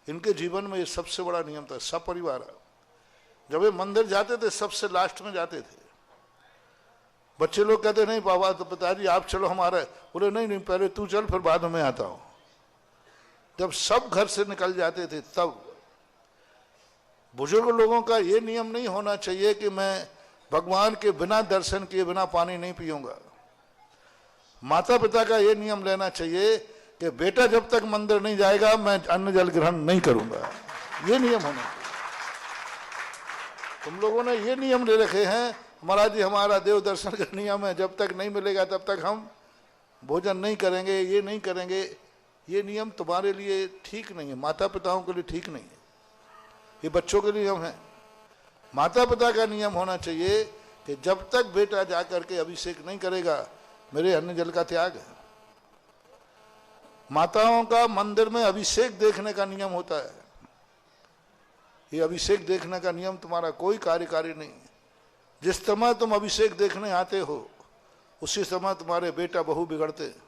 इनके जीवन में ये सबसे बड़ा नियम था। सपरिवार जब ये मंदिर जाते थे सबसे लास्ट में जाते थे। बच्चे लोग कहते नहीं बाबा तो पिताजी आप चलो हमारे, बोले नहीं नहीं पहले तू चल फिर बाद में आता हूं। जब सब घर से निकल जाते थे तब बुजुर्ग लोगों का ये नियम नहीं होना चाहिए कि मैं भगवान के बिना दर्शन किए बिना पानी नहीं पीऊंगा। माता पिता का ये नियम लेना चाहिए कि बेटा जब तक मंदिर नहीं जाएगा मैं अन्न जल ग्रहण नहीं करूंगा। ये नियम होना चाहिए। तुम लोगों ने ये नियम ले रखे हैं, महाराज जी हमारा देव दर्शन का नियम है, जब तक नहीं मिलेगा तब तक हम भोजन नहीं करेंगे, ये नहीं करेंगे। ये नियम तुम्हारे लिए ठीक नहीं है, माता पिताओं के लिए ठीक नहीं है, ये बच्चों के नियम है। माता पिता का नियम होना चाहिए कि जब तक बेटा जाकर के अभिषेक नहीं करेगा मेरे अन्न जल का त्याग है। माताओं का मंदिर में अभिषेक देखने का नियम होता है। ये अभिषेक देखने का नियम तुम्हारा कोई कार्यकारी नहीं है। जिस समय तुम अभिषेक देखने आते हो उसी समय तुम्हारे बेटा बहू बिगड़ते हैं।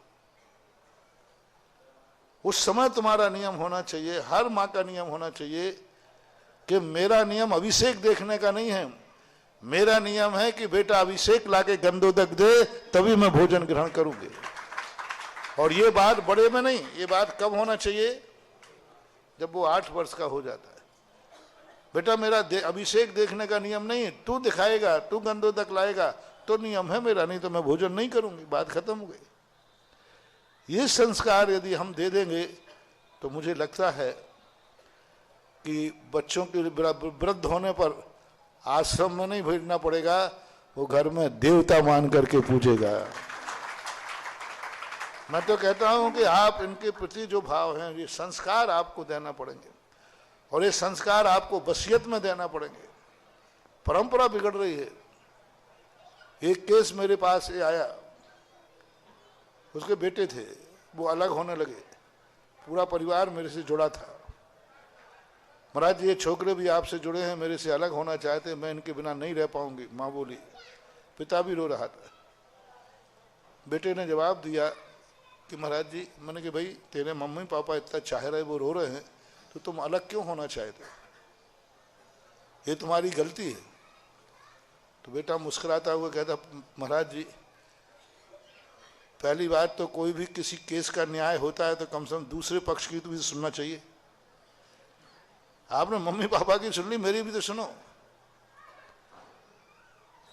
उस समय तुम्हारा नियम होना चाहिए, हर माँ का नियम होना चाहिए कि मेरा नियम अभिषेक देखने का नहीं है, मेरा नियम है कि बेटा अभिषेक लाके गंधोदक दे तभी मैं भोजन ग्रहण करूंगी। और ये बात बड़े में नहीं, ये बात कब होना चाहिए? जब वो 8 वर्ष का हो जाता है। बेटा मेरा अभिषेक देखने का नियम नहीं है, तू दिखाएगा, तू गंधोदक लाएगा तो नियम है मेरा, नहीं तो मैं भोजन नहीं करूंगी। बात खत्म हो गई। ये संस्कार यदि हम दे देंगे तो मुझे लगता है कि बच्चों के वृद्ध होने पर आश्रम में नहीं भेजना पड़ेगा, वो घर में देवता मान करके पूजेगा। मैं तो कहता हूं कि आप इनके प्रति जो भाव हैं ये संस्कार आपको देना पड़ेंगे और ये संस्कार आपको वसीयत में देना पड़ेंगे। परंपरा बिगड़ रही है। एक केस मेरे पास ये आया, उसके बेटे थे, वो अलग होने लगे, पूरा परिवार मेरे से जुड़ा था। महाराज ये छोकरे भी आपसे जुड़े हैं, मेरे से अलग होना चाहते, मैं इनके बिना नहीं रह पाऊंगी। माँ बोली, पिता भी रो रहा था। बेटे ने जवाब दिया कि महाराज जी, मैंने कि भाई तेरे मम्मी पापा इतना चाह रहे, वो रो रहे हैं, तो तुम अलग क्यों होना चाहते? ये तुम्हारी गलती है। तो बेटा मुस्कुराता हुआ कहता, महाराज जी पहली बात तो कोई भी किसी केस का न्याय होता है तो कम से कम दूसरे पक्ष की तो भी सुनना चाहिए। आपने मम्मी पापा की सुन ली, मेरी भी तो सुनो।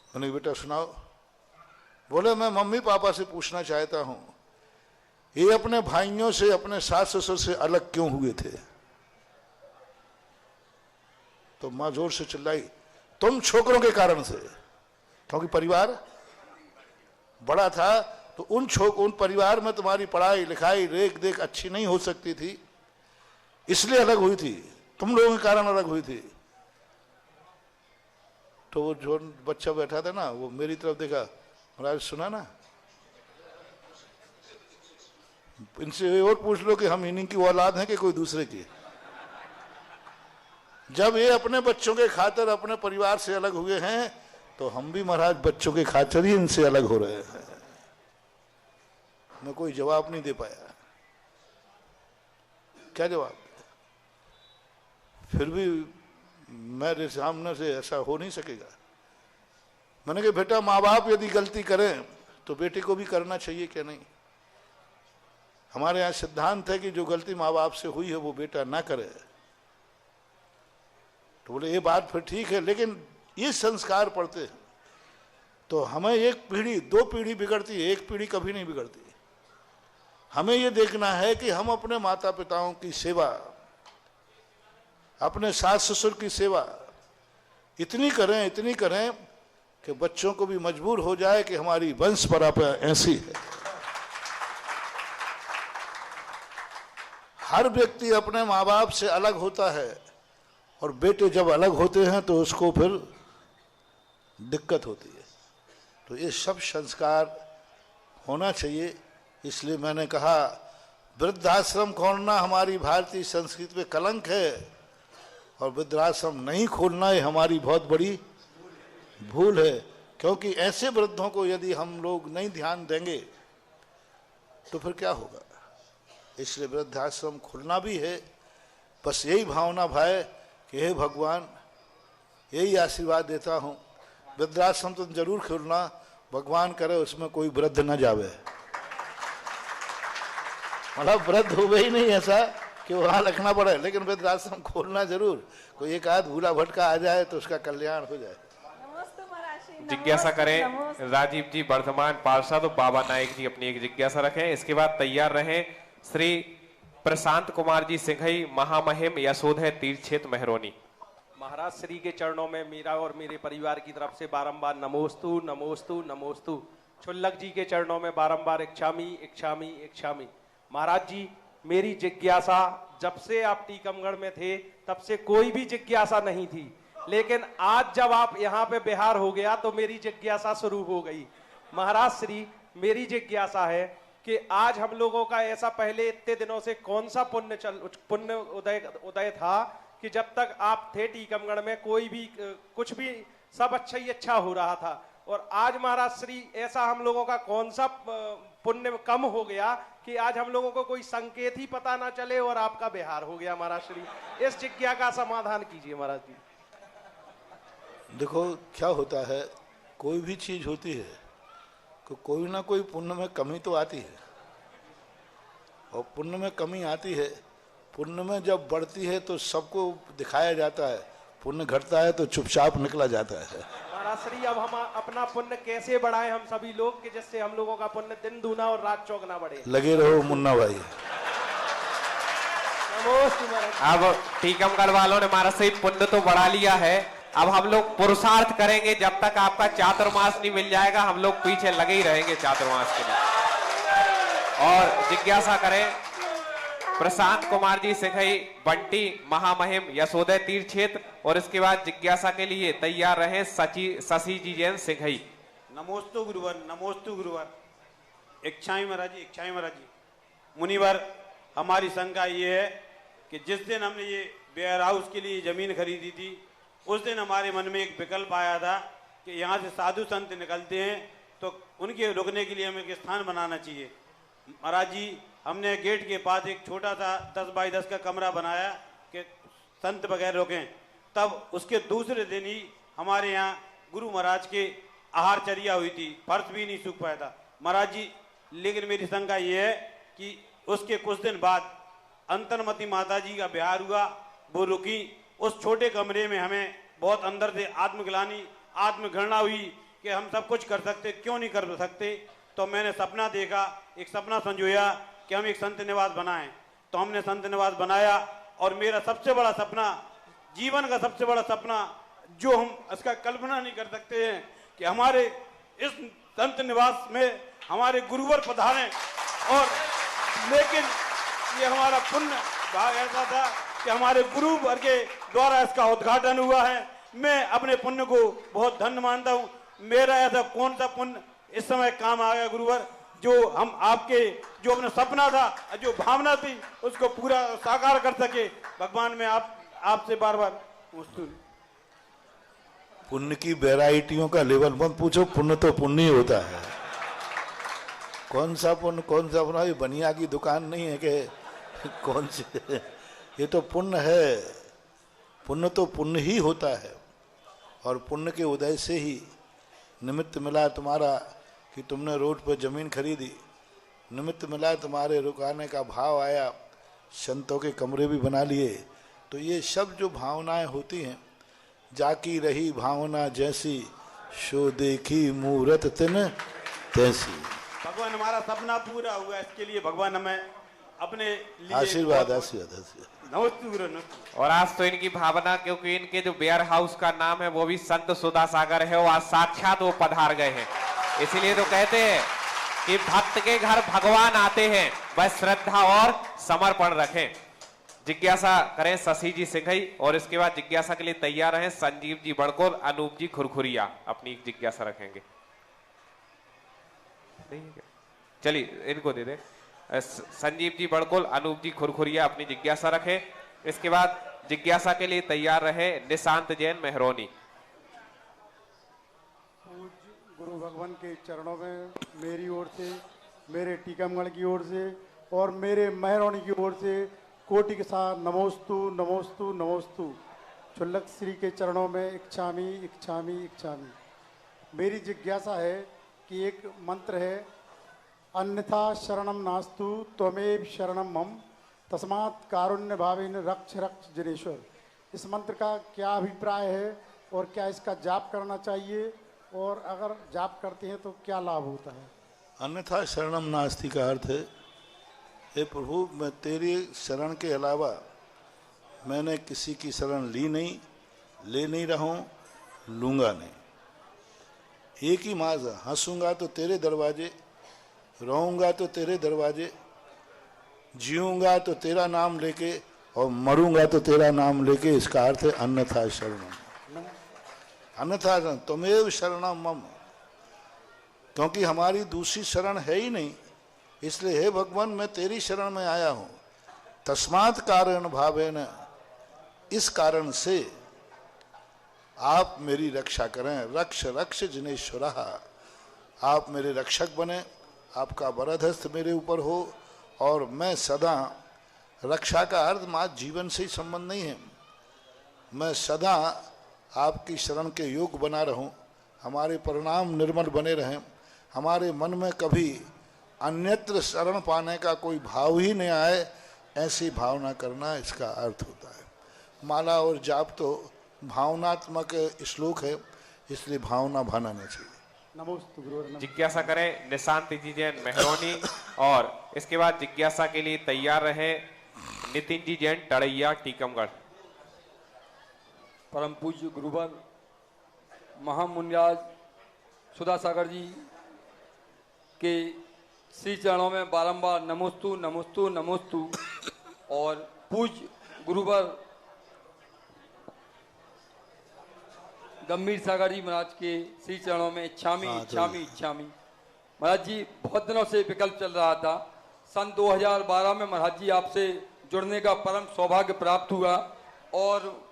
मैंने बेटा सुनाओ। बोले मैं मम्मी पापा से पूछना चाहता हूं, ये अपने भाइयों से, अपने सास ससुर से अलग क्यों हुए थे? तो मां जोर से चिल्लाई, तुम छोकरों के कारण से, क्योंकि परिवार बड़ा था तो उन परिवार में तुम्हारी पढ़ाई लिखाई रेख देख अच्छी नहीं हो सकती थी, इसलिए अलग हुई थी, तुम लोगों के कारण अलग हुई थी। तो वो जो बच्चा बैठा था ना, वो मेरी तरफ देखा, महाराज सुना ना, इनसे और पूछ लो कि हम इन्हीं की औलाद हैं कि कोई दूसरे की। जब ये अपने बच्चों के खातिर अपने परिवार से अलग हुए हैं तो हम भी महाराज बच्चों के खातिर ही इनसे अलग हो रहे हैं। मैं कोई जवाब नहीं दे पाया। क्या जवाब? फिर भी मेरे सामने से ऐसा हो नहीं सकेगा। मैंने कहा बेटा माँ बाप यदि गलती करें तो बेटे को भी करना चाहिए क्या नहीं? हमारे यहाँ सिद्धांत है कि जो गलती माँ बाप से हुई है वो बेटा ना करे। तो बोले ये बात फिर ठीक है, लेकिन ये संस्कार पड़ते हैं तो हमें एक पीढ़ी, 2 पीढ़ी बिगड़ती है, एक पीढ़ी कभी नहीं बिगड़ती। हमें ये देखना है कि हम अपने माता पिताओं की सेवा, अपने सास ससुर की सेवा इतनी करें कि बच्चों को भी मजबूर हो जाए कि हमारी वंश परंपरा ऐसी है। हर व्यक्ति अपने माँ बाप से अलग होता है और बेटे जब अलग होते हैं तो उसको फिर दिक्कत होती है। तो ये सब संस्कार होना चाहिए। इसलिए मैंने कहा वृद्धाश्रम खोलना हमारी भारतीय संस्कृति पे कलंक है और वृद्धाश्रम नहीं खोलना ये हमारी बहुत बड़ी भूल है, क्योंकि ऐसे वृद्धों को यदि हम लोग नहीं ध्यान देंगे तो फिर क्या होगा। इसलिए वृद्धाश्रम खुलना भी है। बस यही भावना भाई कि हे भगवान, यही आशीर्वाद देता हूँ, वृद्धाश्रम तो जरूर खुलना, भगवान करे उसमें कोई वृद्ध न जावे। मतलब वृद्ध हो ही नहीं ऐसा कि वहाँ रखना पड़े, लेकिन वृद्धाश्रम खोलना जरूर, कोई एक आध भूला भटका आ जाए तो उसका कल्याण हो जाए। जिज्ञासा करें राजीव जी वर्धमान पार्षद और बाबा नायक जी अपनी एक जिज्ञासा रखें। इसके बाद तैयार रहें श्री प्रशांत कुमार जी सिंघई महामहिम यशोधय तीर्थ क्षेत्र मेहरौनी। महाराज श्री के चरणों में मेरा और मेरे परिवार की तरफ से बारंबार नमोस्तु नमोस्तु नमोस्तु। छुल्लक जी के चरणों में बारंबार इच्छामी इच्छामी इच्छामी। महाराज जी, मेरी जिज्ञासा जब से आप टीकमगढ़ में थे तब से कोई भी जिज्ञासा नहीं थी, लेकिन आज जब आप यहाँ पे बिहार हो गया तो मेरी जिज्ञासा शुरू हो गई। महाराज श्री, मेरी जिज्ञासा है कि आज हम लोगों का ऐसा पहले इतने दिनों से कौन सा पुण्य उदय था कि जब तक आप थे टीकमगढ़ में कोई भी कुछ भी सब अच्छा ही अच्छा हो रहा था, और आज महाराज श्री ऐसा हम लोगों का कौन सा पुण्य कम हो गया कि आज हम लोगों को कोई संकेत ही पता ना चले और आपका बिहार हो गया। महाराज श्री इस जिज्ञासा का समाधान कीजिए महाराज जी। देखो क्या होता है, कोई भी चीज होती है कोई ना कोई पुण्य में कमी तो आती है, और पुण्य में कमी आती है। पुण्य में जब बढ़ती है तो सबको दिखाया जाता है, पुण्य घटता है तो चुपचाप निकला जाता है। महाराज श्री, अब हम अपना पुण्य कैसे बढ़ाएं हम सभी लोग कि जिससे हम लोगों का पुण्य दिन दूना और रात चौगना बढ़े। लगे रहो मुन्ना भाई। अब टीकमगढ़ वालों ने महाराज से पुण्य तो बढ़ा लिया है, अब हम लोग पुरुषार्थ करेंगे। जब तक आपका चातुर्मास नहीं मिल जाएगा हम लोग पीछे लगे ही रहेंगे चातुर्मास के लिए। और जिज्ञासा करें प्रशांत कुमार जी सिंघई बंटी महामहिम यशोदय तीर्थ क्षेत्र, और इसके बाद जिज्ञासा के लिए तैयार रहे शशि जी जैन सिंघई। नमोस्तु गुरुवर, नमोस्तु गुरुवर। इच्छाई महाराज जी, इच्छाई महाराज जी। मुनिवर, हमारी शंका ये है कि जिस दिन हमने ये वेयर हाउस के लिए जमीन खरीदी थी उस दिन हमारे मन में एक विकल्प आया था कि यहाँ से साधु संत निकलते हैं तो उनके रुकने के लिए हमें एक स्थान बनाना चाहिए। महाराज जी, हमने गेट के पास एक छोटा सा 10 बाई 10 का कमरा बनाया कि संत वगैरह रुकें। तब उसके दूसरे दिन ही हमारे यहाँ गुरु महाराज के आहारचर्या हुई थी, फर्श भी नहीं सूख पाया था महाराज जी। लेकिन मेरी शंका ये है कि उसके कुछ दिन बाद अंतर्मती माता जी का बिहार हुआ, वो रुकी। उस छोटे कमरे में हमें बहुत अंदर से आत्मग्लानि आत्मघृणा हुई कि हम सब कुछ कर सकते, क्यों नहीं कर सकते। तो मैंने सपना देखा, एक सपना संजोया कि हम एक संत निवास बनाएं। तो हमने संत निवास बनाया, और मेरा सबसे बड़ा सपना, जीवन का सबसे बड़ा सपना, जो हम इसका कल्पना नहीं कर सकते हैं कि हमारे इस संत निवास में हमारे गुरुवर पधारें। और लेकिन ये हमारा पुण्य भाग ऐसा था कि हमारे गुरु वर्ग के द्वारा इसका उद्घाटन हुआ है। मैं अपने पुण्य को बहुत धन्य मानता हूँ। मेरा ऐसा कौन सा पुण्य इस समय काम आ गया गुरुवर, जो हम आपके जो अपना सपना था, जो भावना थी, उसको पूरा साकार कर सके। भगवान में आपसे बार बार पुण्य की वैरायटियों का लेवल मत पूछो, पुण्य तो पुण्य ही होता है। कौन सा पुण्य कौन सा पुण्य, ये बनिया की दुकान नहीं है कि कौन से, ये तो पुण्य है। पुण्य तो पुण्य ही होता है, और पुण्य के उदय से ही निमित्त मिला तुम्हारा कि तुमने रोड पर जमीन खरीदी, निमित्त मिला, तुम्हारे रुकाने का भाव आया, संतों के कमरे भी बना लिए। तो ये सब जो भावनाएं होती हैं, जाकी रही भावना जैसी, शो देखी मूरत तिन तैसी। भगवान हमारा सपना पूरा हुआ, इसके लिए भगवान हमें अपने लिए आशीर्वाद आशीर्वाद आशीर्वाद। नमस्ते गुरु नमस्ते। और आज तो इनकी भावना, क्योंकि इनके जो वेयर हाउस का नाम है वो भी संत सुधा सागर है, वो आज साक्षात वो पधार गए हैं। इसीलिए तो कहते हैं कि भक्त के घर भगवान आते हैं, वह श्रद्धा और समर्पण रखें। जिज्ञासा करें शशि जी सिंघई, और इसके बाद जिज्ञासा के लिए तैयार हैं संजीव जी बड़कोल, अनूप जी खुरखुरिया अपनी जिज्ञासा रखेंगे। चलिए इनको दे दे। संजीव जी बड़कोल, अनूप जी खुरखुरिया अपनी जिज्ञासा रखें। इसके बाद जिज्ञासा के लिए तैयार रहे निशांत जैन मेहरोनी। गुरु भगवान के चरणों में मेरी ओर से, मेरे टीकमगढ़ की ओर से और मेरे मेहरोनी की ओर से कोटि के साथ नमोस्तु नमोस्तु नमोस्तु। छुल्लक श्री के चरणों में इच्छामी इच्छामी इच्छामी। मेरी जिज्ञासा है कि एक मंत्र है, अन्यथा शरणम नास्तु त्वमेव शरणम मम तस्मात् कारुण्य भावेन रक्ष रक्ष जनेश्वर। इस मंत्र का क्या अभिप्राय है और क्या इसका जाप करना चाहिए, और अगर जाप करते हैं तो क्या लाभ होता है? अन्यथा शरणम नास्ति का अर्थ है, हे प्रभु मैं तेरी शरण के अलावा मैंने किसी की शरण ली नहीं, ले नहीं रहा हूँ, लूँगा नहीं। एक ही माज, हंसूंगा तो तेरे दरवाजे, रहूँगा तो तेरे दरवाजे, जीऊँगा तो तेरा नाम लेके और मरूंगा तो तेरा नाम लेके। इसका अर्थ है अन्यथा शरणम। अन्यथा त्वमेव शरणम मम, क्योंकि हमारी दूसरी शरण है ही नहीं, इसलिए हे भगवान मैं तेरी शरण में आया हूँ। तस्मात् कारण भावेन, इस कारण से आप मेरी रक्षा करें। रक्ष रक्ष जिनेश्वरः, आप मेरे रक्षक बने, आपका वरद हस्त मेरे ऊपर हो, और मैं सदा, रक्षा का अर्थ मात्र जीवन से ही संबंध नहीं है, मैं सदा आपकी शरण के योग बना रहूं, हमारे परिणाम निर्मल बने रहें, हमारे मन में कभी अन्यत्र शरण पाने का कोई भाव ही नहीं आए, ऐसी भावना करना इसका अर्थ होता है। माला और जाप तो भावनात्मक श्लोक है, इसलिए भावना भाना नहीं चाहिए। नमोस्तु गुरु। जिज्ञासा करें निशांत जी जैन मेहरोनी, और इसके बाद जिज्ञासा के लिए तैयार रहे नितिन जी जैन टड़ैया टीकमगढ़। परम पूज्य गुरुवर महामुनिराज सुधा सागर जी के श्री चरणों में बारंबार नमोस्तु नमोस्तु नमोस्तु, और पूज्य गुरुवर गंभीर सागर जी महाराज के श्री चरणों में इच्छामी इच्छामी इच्छामी। महाराज जी बहुत दिनों से विकल्प चल रहा था, सन 2012 में महाराज जी आपसे जुड़ने का परम सौभाग्य प्राप्त हुआ, और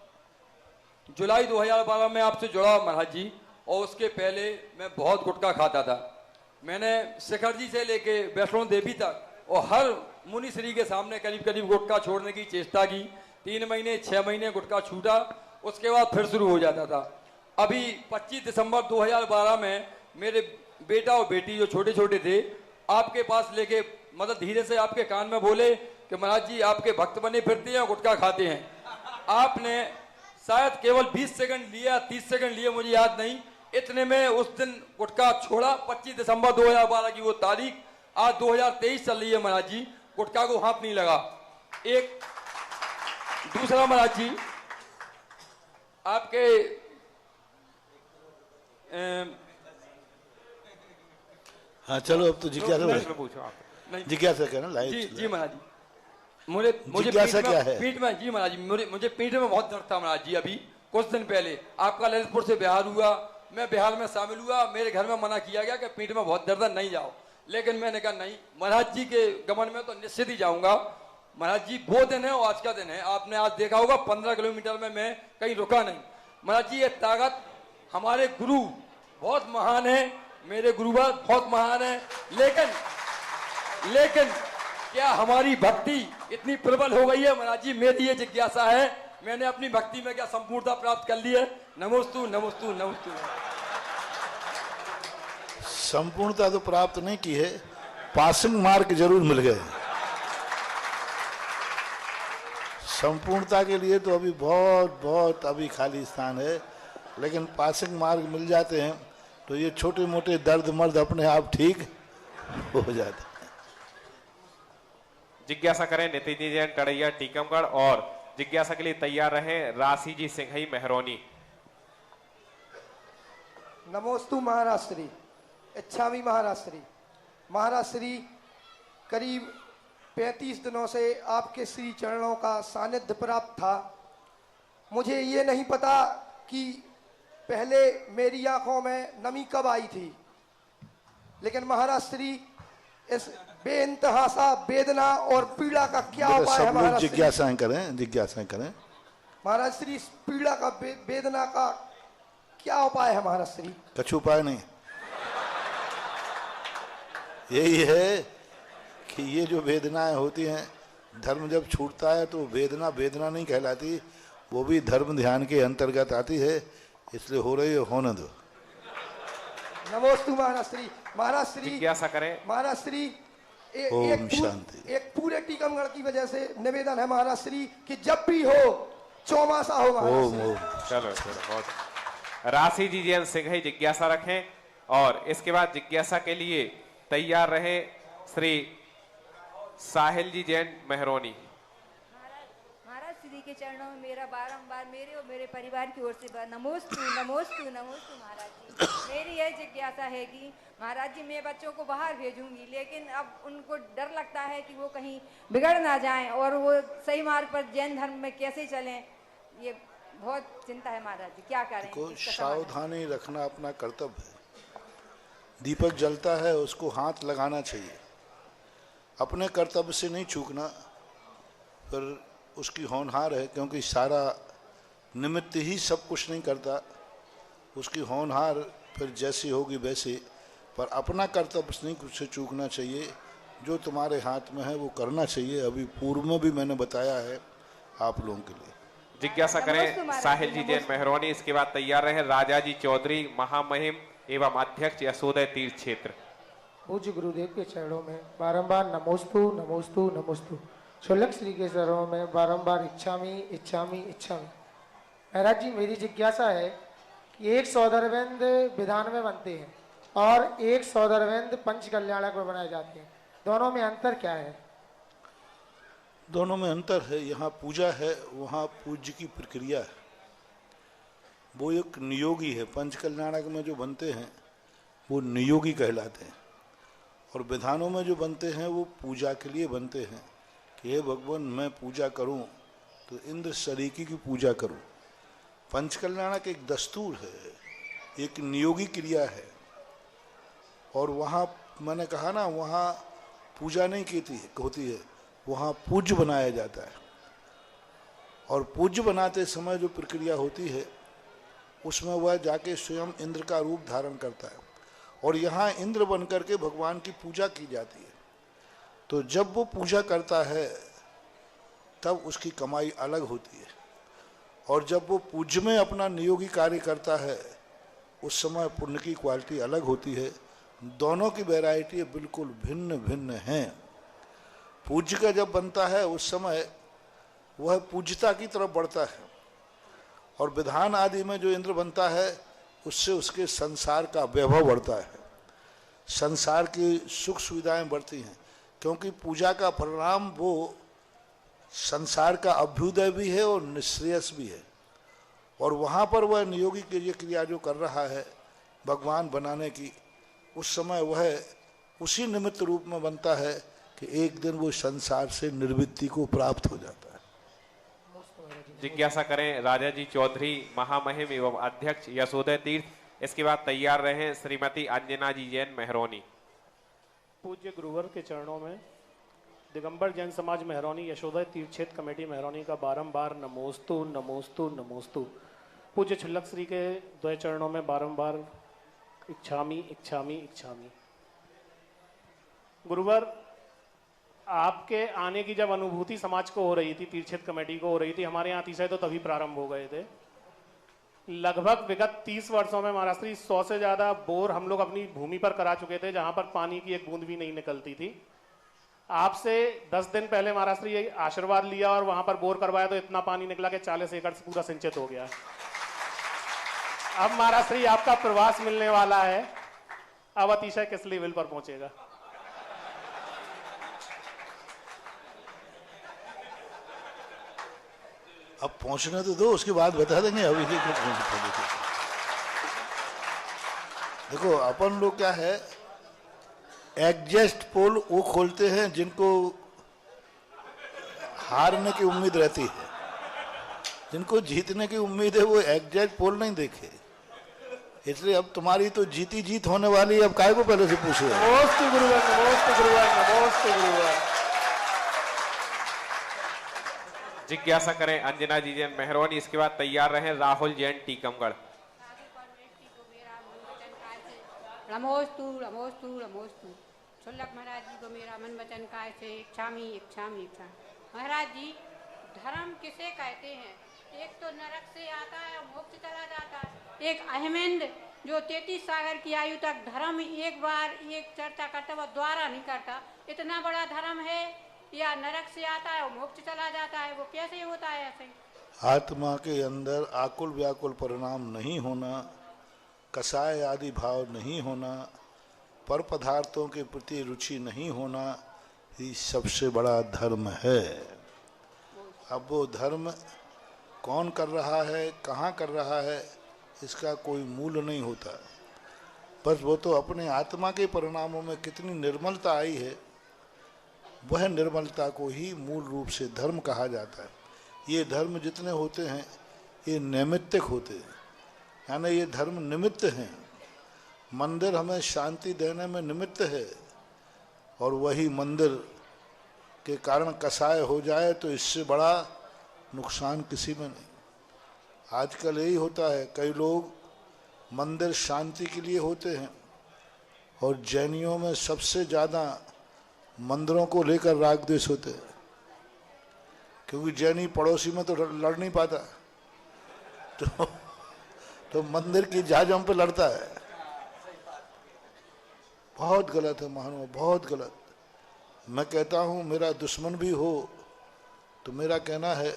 जुलाई 2012 में आपसे जुड़ा महाराज जी, और उसके पहले मैं बहुत गुटखा खाता था। मैंने शिखर जी से लेके वैष्णो देवी तक और हर मुनि श्री के सामने करीब करीब गुटखा छोड़ने की चेष्टा की। 3 महीने 6 महीने गुटखा छूटा, उसके बाद फिर शुरू हो जाता था। अभी 25 दिसंबर 2012 में मेरे बेटा और बेटी जो छोटे छोटे थे आपके पास लेके, मतलब धीरे से आपके कान में बोले कि महाराज जी आपके भक्त बने फिरते हैं और गुटखा खाते हैं। आपने शायद केवल 20 सेकंड लिया, 30 सेकंड लिए, मुझे याद नहीं, इतने में उस दिन गुटखा छोड़ा। 25 दिसंबर 2012 की वो तारीख, आज 2023 चल रही है महाराज जी, गुटखा को हाथ नहीं लगा। एक दूसरा महाराज जी, आपके हाँ चलो अब तो जिज्ञासा पूछो आप। जिज्ञासा कहना लाइव। जी जी महाराज जी, मुझे जिज्ञासा क्या है? पीठ में जी महाराज जी, मुझे पीठ में बहुत दर्द था महाराज जी। अभी कुछ दिन पहले आपका ललितपुर से बिहार हुआ, मैं बिहार में शामिल हुआ, मेरे घर में मना किया गया कि पीठ में बहुत दर्द है नहीं जाओ, लेकिन मैंने कहा नहीं, महाराज जी के गमन में तो निश्चित ही जाऊंगा। महाराज जी वो दिन है और आज का दिन है, आपने आज देखा होगा 15 किलोमीटर में मैं कहीं रुका नहीं। महाराज जी ये ताकत, हमारे गुरु बहुत महान है, मेरे गुरुवर बहुत महान है, लेकिन क्या हमारी भक्ति इतनी प्रबल हो गई है? महाराज जी मेरी ये जिज्ञासा है, मैंने अपनी भक्ति में क्या संपूर्णता प्राप्त कर ली है? नमोस्तु नमोस्तु नमोस्तु। संपूर्णता तो प्राप्त नहीं की है, पासिंग मार्क जरूर मिल गए। संपूर्णता के लिए तो अभी बहुत बहुत अभी खाली स्थान है, लेकिन पासिंग मार्क मिल जाते हैं तो ये छोटे मोटे दर्द मर्द अपने आप ठीक हो जाते हैं। जिज्ञासा करें नितिन जी जैन टड़ैया टीकमगढ़ और जिज्ञासा के लिए तैयार रहे राशि जी सिंघई मेहरौनी। नमोस्तु महाराष्ट्री, इच्छामी महाराष्ट्री। महाराष्ट्री, करीब 35 दिनों से आपके श्री चरणों का सानिध्य प्राप्त था। मुझे ये नहीं पता कि पहले मेरी आंखों में नमी कब आई थी, लेकिन महाराष्ट्री इस बेइंतहा सा वेदना और पीड़ा का क्या उपाय है? महाराज जिज्ञासाएं करें महाराज श्री, इस पीड़ा का वेदना का क्या उपाय है महाराज श्री? कुछ उपाय नहीं, यही है कि ये जो वेदनाएं होती हैं, धर्म जब छूटता है तो वेदना वेदना नहीं कहलाती, वो भी धर्म ध्यान के अंतर्गत आती है, इसलिए हो रही है, होने दो। नमोस्तु महाराज श्री। महाराज श्री, जिज्ञासा करें महाराज श्री, ओम शांति। एक पूरे टीकमगढ़ की वजह से निवेदन है महाराज श्री कि जब भी हो चौमासा हो महाराज श्री। चलो बहुत। राशि जी जैन सिंघई जिज्ञासा रखें और इसके बाद जिज्ञासा के लिए तैयार रहे श्री साहिल जी जैन मेहरौनी। महाराज श्री के चरणों में मेरा बारंबार मेरे और मेरे परिवार की ओर से नमोस्तु नमोस्तु नमोस्तु महाराज जी। मेरी यह जिज्ञासा है कि महाराज जी, मैं बच्चों को बाहर भेजूंगी, लेकिन अब उनको डर लगता है कि वो कहीं बिगड़ ना जाएं और वो सही मार्ग पर जैन धर्म में कैसे चलें, ये बहुत चिंता है महाराज जी, क्या करें? को सावधानी रखना अपना कर्तव्य है। दीपक जलता है उसको हाथ लगाना चाहिए, अपने कर्तव्य से नहीं चूकना, फिर उसकी होनहार है, क्योंकि सारा निमित्त ही सब कुछ नहीं करता, उसकी होनहार फिर जैसी होगी वैसी, पर अपना कर्तव्य नहीं कुछ से चूकना चाहिए, जो तुम्हारे हाथ में है वो करना चाहिए। अभी पूर्व में भी मैंने बताया है आप लोगों के लिए। जिज्ञासा करें साहिल जी जैन मेहरौनी। इसके बाद तैयार रहे राजा जी चौधरी महामहिम एवं अध्यक्ष यशोदय तीर्थ क्षेत्र। पूज्य गुरुदेव के चरणों में बारंबार नमोस्तु नमोस्तु नमोस्तु। शुल्लक श्री के चरणों में बारंबार इच्छामी इच्छामी इच्छामी। महाराज जी, मेरी जिज्ञासा है कि एक सौदरवेंद विधान में बनते हैं और एक सौदरवेंद पंच कल्याणक में बनाए जाते हैं, दोनों में अंतर क्या है? दोनों में अंतर है, यहाँ पूजा है, वहाँ पूज्य की प्रक्रिया है, वो एक नियोगी है। पंच कल्याणक में जो बनते हैं वो नियोगी कहलाते हैं, और विधानों में जो बनते हैं वो पूजा के लिए बनते हैं कि हे भगवान, मैं पूजा करूं तो इंद्र शरीकी की पूजा करूं। पंच कल्याणक एक दस्तूर है, एक नियोगी क्रिया है, और वहाँ मैंने कहा ना, वहाँ पूजा नहीं होती है, वहाँ पूज्य बनाया जाता है, और पूज्य बनाते समय जो प्रक्रिया होती है उसमें वह जाके स्वयं इंद्र का रूप धारण करता है, और यहाँ इंद्र बन करके भगवान की पूजा की जाती है। तो जब वो पूजा करता है तब उसकी कमाई अलग होती है, और जब वो पूज्य में अपना नियोगी कार्य करता है उस समय पुण्य की क्वालिटी अलग होती है। दोनों की वैरायटी बिल्कुल भिन्न भिन्न हैं। पूज्य का जब बनता है उस समय वह पूज्यता की तरफ बढ़ता है, और विधान आदि में जो इंद्र बनता है उससे उसके संसार का वैभव बढ़ता है, संसार की सुख सुविधाएं बढ़ती हैं, क्योंकि पूजा का परिणाम वो संसार का अभ्युदय भी है और निश्रेयस भी है। और वहाँ पर वह नियोगी क्रिया जो कर रहा है भगवान बनाने की, उस समय वह उसी निमित्त रूप में बनता है कि एक दिन वो संसार से निर्वृत्ति को प्राप्त हो जाता है। जिज्ञासा करें राजा जी चौधरी महामहिम एवं अध्यक्ष यशोदय तीर्थ। इसके बाद तैयार रहे श्रीमती अंजना जी जैन मेहरौनी। पूज्य गुरुवर के चरणों में दिगंबर जैन समाज मेहरौनी यशोदय तीर्थ क्षेत्र कमेटी मेहरौनी का बारंबार नमोस्तु नमोस्तु नमोस्तु। पूज्य छुल्लक श्री के द्वय चरणों में बारंबार इच्छामी इच्छामी इच्छामी। गुरुवर, आपके आने की जब अनुभूति समाज को हो रही थी, तीर्थ क्षेत्र कमेटी को हो रही थी, हमारे यहाँ अतिशय तो तभी प्रारंभ हो गए थे। लगभग विगत 30 वर्षों में महाराज श्री 100 से ज्यादा बोर हम लोग अपनी भूमि पर करा चुके थे, जहां पर पानी की एक बूंद भी नहीं निकलती थी। आपसे 10 दिन पहले महाराज श्री ये आशीर्वाद लिया और वहां पर बोर करवाया तो इतना पानी निकला कि 40 एकड़ से पूरा सिंचित हो गया। अब महाराज श्री आपका प्रवास मिलने वाला है, अब अतिशय किस लेवल पर पहुंचेगा? अब पहुंचने तो दो, उसके बाद बता देंगे। अभी देखो अपन लोग क्या है, एग्जस्ट पोल वो खोलते हैं जिनको हारने की उम्मीद रहती है, जिनको जीतने की उम्मीद है वो एग्जैक्ट पोल नहीं देखे। इसलिए अब तुम्हारी तो जीती जीत होने वाली है, अब काय को पहले से पूछे। नमोस्तु गुरुवर, नमोस्तु गुरुवर, नमोस्तु गुरुवर। जिज्ञासा करें अंजना जी जैन मेहरबानी। इसके बाद तैयार रहे राहुल जैन टीकमगढ़। नमोस्तु नमोस्तु नमोस्तु। शुल्लक महाराज जी को मेरा मन वचन काय से इच्छामी इच्छामी इच्छा। महाराज जी, धर्म किसे कहते हैं? एक तो नरक से आता है और मोक्ष चला जाता है। एक अहमद जो 33 सागर की आयु तक धर्म एक बार एक चर्चा करता हुआ द्वारा नहीं करता, इतना बड़ा धर्म है, या नरक से आता है और मोक्ष चला जाता है, वो कैसे होता है ऐसे? आत्मा के अंदर आकुल व्याकुल परिणाम नहीं होना, कसाय आदि भाव नहीं होना, पर पदार्थों के प्रति रुचि नहीं होना, ये सबसे बड़ा धर्म है। अब वो धर्म कौन कर रहा है, कहाँ कर रहा है, इसका कोई मूल नहीं होता। बस वो तो अपने आत्मा के परिणामों में कितनी निर्मलता आई है, वह निर्मलता को ही मूल रूप से धर्म कहा जाता है। ये धर्म जितने होते हैं ये नैमित्तिक होते हैं, यानी ये धर्म निमित्त हैं। मंदिर हमें शांति देने में निमित्त है, और वही मंदिर के कारण कसाय हो जाए तो इससे बड़ा नुकसान किसी में नहीं। आजकल यही होता है, कई लोग मंदिर शांति के लिए होते हैं, और जैनियों में सबसे ज़्यादा मंदिरों को लेकर राग द्वेष होते हैं, क्योंकि जैनी पड़ोसी में तो लड़ नहीं पाता, तो मंदिर की जहाजों पे लड़ता है। बहुत गलत है महानुभाव, बहुत गलत। मैं कहता हूँ मेरा दुश्मन भी हो तो मेरा कहना है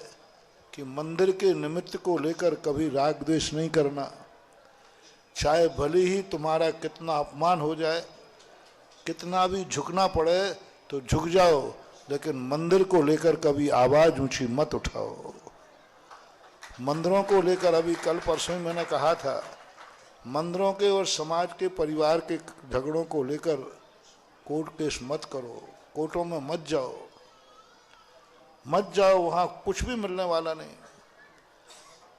कि मंदिर के निमित्त को लेकर कभी राग द्वेष नहीं करना। चाहे भले ही तुम्हारा कितना अपमान हो जाए, कितना भी झुकना पड़े तो झुक जाओ, लेकिन मंदिर को लेकर कभी आवाज ऊंची मत उठाओ। मंदिरों को लेकर अभी कल परसों ही मैंने कहा था, मंदिरों के और समाज के परिवार के झगड़ों को लेकर कोर्ट केस मत करो, कोर्टों में मत जाओ, मत जाओ, वहाँ कुछ भी मिलने वाला नहीं।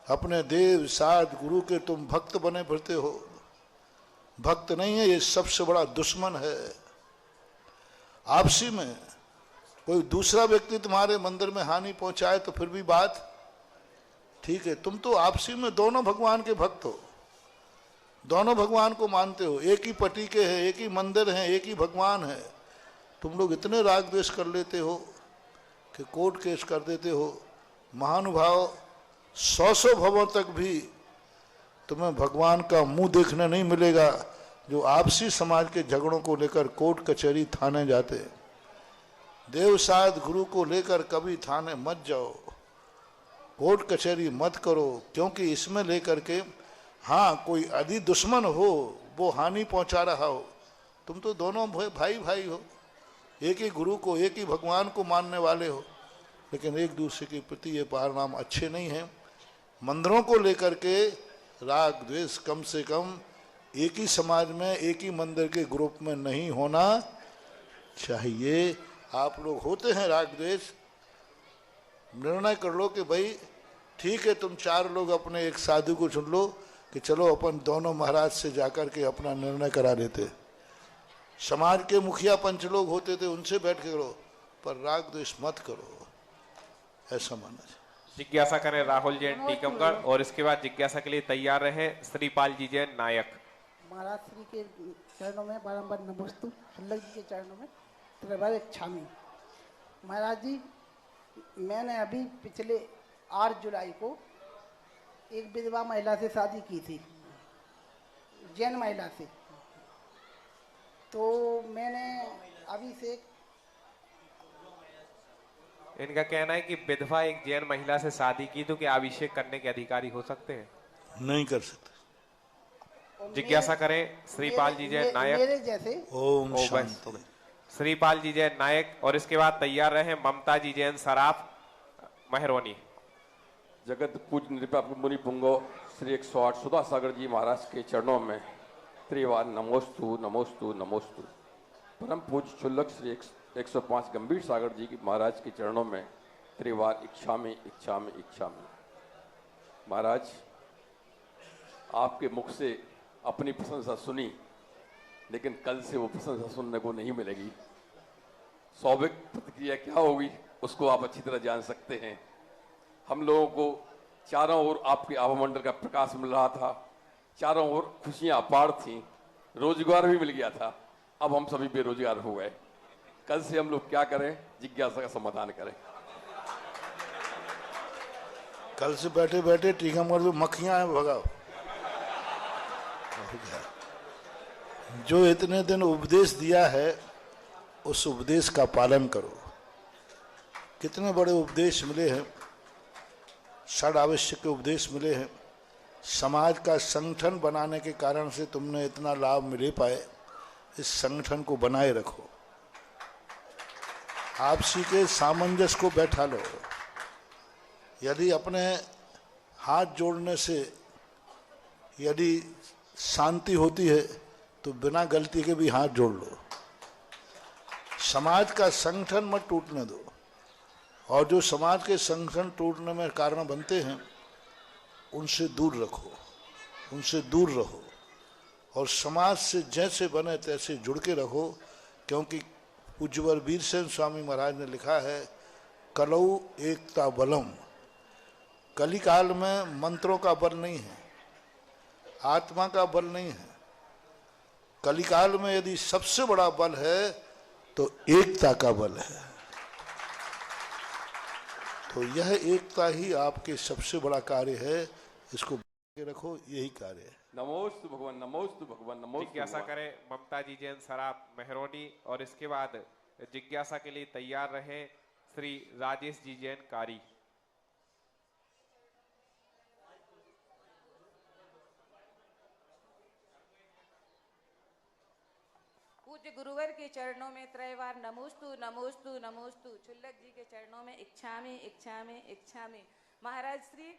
अपने देव साध गुरु के तुम भक्त बने फिरते हो, भक्त नहीं है, ये सबसे बड़ा दुश्मन है। आपसी में कोई दूसरा व्यक्ति तुम्हारे मंदिर में हानि पहुंचाए तो फिर भी बात ठीक है, तुम तो आपसी में दोनों भगवान के भक्त हो, दोनों भगवान को मानते हो, एक ही पति के हैं, एक ही मंदिर है, एक ही भगवान है। तुम लोग इतने राग द्वेष कर लेते हो कि कोर्ट केस कर देते हो। महानुभाव 100 भवों तक भी तुम्हें भगवान का मुंह देखने नहीं मिलेगा जो आपसी समाज के झगड़ों को लेकर कोर्ट कचहरी थाने जाते। देव साध गुरु को लेकर कभी थाने मत जाओ, कोर्ट कचहरी मत करो, क्योंकि इसमें लेकर के हाँ कोई अति दुश्मन हो, वो हानि पहुंचा रहा हो, तुम तो दोनों भाई भाई हो, एक ही गुरु को, एक ही भगवान को मानने वाले हो, लेकिन एक दूसरे के प्रति ये परिणाम अच्छे नहीं हैं। मंदिरों को लेकर के राग द्वेष कम से कम एक ही समाज में, एक ही मंदिर के ग्रुप में नहीं होना चाहिए। आप लोग होते हैं राग द्वेष, निर्णय कर लो कि भाई ठीक है, तुम 4 लोग अपने एक साधु को चुन लो कि चलो अपन दोनों महाराज से जाकर के अपना निर्णय करा देते। समाज के मुखिया पंच लोग होते थे, उनसे बैठ के करो, पर राग द्वेष मत करो, ऐसा मानना चाहिए। जिज्ञासा करें राहुल जैन टीकमगढ़, और इसके बाद जिज्ञासा के लिए तैयार रहे श्रीपाल जी जैन नायक। महाराज श्री के चरणों में बारंबार नमोस्तु, शुल्लक जी के चरणों में त्रिवार इच्छामी। महाराज जी, मैंने अभी पिछले 8 जुलाई को एक विधवा महिला से शादी की थी, जैन महिला से। तो मैंने अभी से इनका कहना है कि विधवा एक जैन महिला से शादी की तो क्या अभिषेक करने के अधिकारी हो सकते हैं? नहीं कर सकते। जिज्ञासा करें श्रीपाल जी जैन नायक। मेरे जैसे। ओम बस, शांति। श्रीपाल जी जैन नायक और इसके बाद तैयार रहे ममता जी जैन सराफ मेहरौनी। जगत पूज्य निरपेक्ष मुनि पुंगो श्री 108 सुधा सागर जी महाराज के चरणों में त्रिवार नमोस्तु नमोस्तु नमोस्तु। परम पूज्य शुल्लक श्री 105 गंभीर सागर जी महाराज के चरणों में त्रिवार इच्छामि इच्छामि इच्छामि। महाराज, आपके मुख से अपनी प्रशंसा सुनी, लेकिन कल से वो प्रशंसा सुनने को नहीं मिलेगी। स्वाभाविक प्रतिक्रिया क्या होगी उसको आप अच्छी तरह जान सकते हैं। हम लोगों को चारों ओर आपके आभामंडल का प्रकाश मिल रहा था, चारों ओर खुशियां अपार थीं, रोजगार भी मिल गया था। अब हम सभी बेरोजगार हो गए। कल से हम लोग क्या करें? जिज्ञासा का समाधान करें। कल से बैठे बैठे टीकमगढ़ में मक्खियां हैं, भगाओ। जो इतने दिन उपदेश दिया है उस उपदेश का पालन करो। कितने बड़े उपदेश मिले हैं, षड आवश्यक के उपदेश मिले हैं। समाज का संगठन बनाने के कारण से तुमने इतना लाभ मिले पाए। इस संगठन को बनाए रखो, आपसी के सामंजस्य को बैठा लो। यदि अपने हाथ जोड़ने से यदि शांति होती है तो बिना गलती के भी हाथ जोड़ लो। समाज का संगठन मत टूटने दो, और जो समाज के संगठन टूटने में कारण बनते हैं उनसे दूर रखो, उनसे दूर रहो, और समाज से जैसे बने तैसे जुड़ के रखो। क्योंकि पूज्यवर वीरसेन स्वामी महाराज ने लिखा है, कलऊ एकता बलम। कलिकाल में मंत्रों का बल नहीं है, आत्मा का बल नहीं है। कलिकाल में यदि सबसे बड़ा बल है तो एकता का बल है। तो यह एकता ही आपके सबसे बड़ा कार्य है, इसको रखो, यही कार्य है। नमोस्तु भगवान, नमोस्तु भगवान, नमोस्तु। जिज्ञासा करें ममता जी जैन सराफ मेहरौनी और इसके बाद जिज्ञासा के लिए तैयार रहे श्री राजेश जी जैन कारी। पूज्य गुरुवर के चरणों में त्रैवार नमोस्तु नमोस्तु नमोस्तु। शुल्लक जी के चरणों में इच्छामि इच्छामि इच्छामि। महाराज श्री,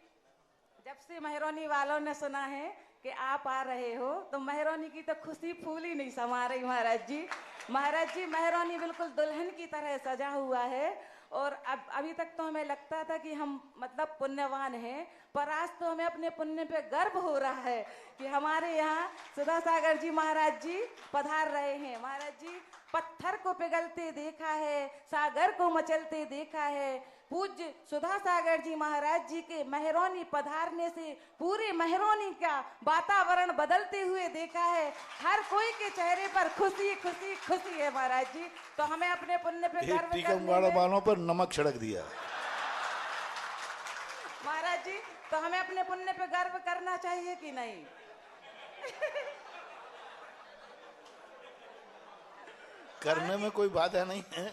जब से मेहरौनी वालों ने सुना है कि आप आ रहे हो तो मेहरौनी की तो खुशी फूल ही नहीं समा रही। महाराज जी, महाराज जी, मेहरौनी बिल्कुल दुल्हन की तरह सजा हुआ है। और अब अभी तक तो हमें लगता था कि हम मतलब पुण्यवान हैं, पर आज तो हमें अपने पुण्य पे गर्व हो रहा है कि हमारे यहाँ सुधा सागर जी महाराज जी पधार रहे हैं। महाराज जी, पत्थर को पिघलते देखा है, सागर को मचलते देखा है। पूज्य सुधा सागर जी महाराज जी के मेहरौनी पधारने से पूरे मेहरौनी का वातावरण बदलते हुए देखा है। हर कोई के चेहरे पर खुशी खुशी खुशी है। महाराज जी, तो हमें अपने पुण्य पे गर्व टीकमगढ़ वालों पर नमक छिड़क दिया। महाराज जी, तो हमें अपने पुण्य पे गर्व करना चाहिए कि नहीं? करने में कोई बाधा नहीं है,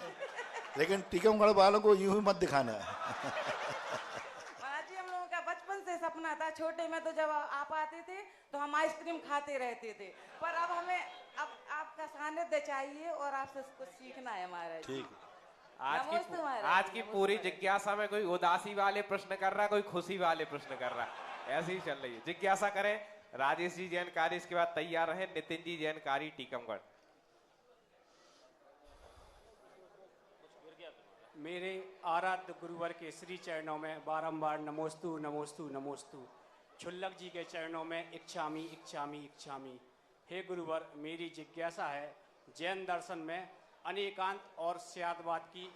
लेकिन टीकमगढ़ वालों को यूं ही मत दिखाना। महाराज जी, हम लोगों का बचपन से सपना था, छोटे में तो जब आप आते थे तो हम आइसक्रीम खाते रहते थे, पर अब हमें अब आपका सानिध्य चाहिए और आपसे कुछ सीखना है। महाराज ठीक। आज की पूरी जिज्ञासा में कोई उदासी वाले प्रश्न कर रहा है, कोई खुशी वाले प्रश्न कर रहा है, ऐसे ही चल रही है। जिज्ञासा करें राजेश जी जैन कारी, इसके बाद तैयार रहे नितिन जी जैन कारी टीकमगढ़। मेरे आराध्य गुरुवर के श्री चरणों में बारंबार नमोस्तु नमोस्तु नमोस्तु। शुल्लक जी के चरणों में इच्छामि इच्छामि इच्छामि। हे गुरुवर, मेरी जिज्ञासा है, जैन दर्शन में अनेकांत और स्यादवाद की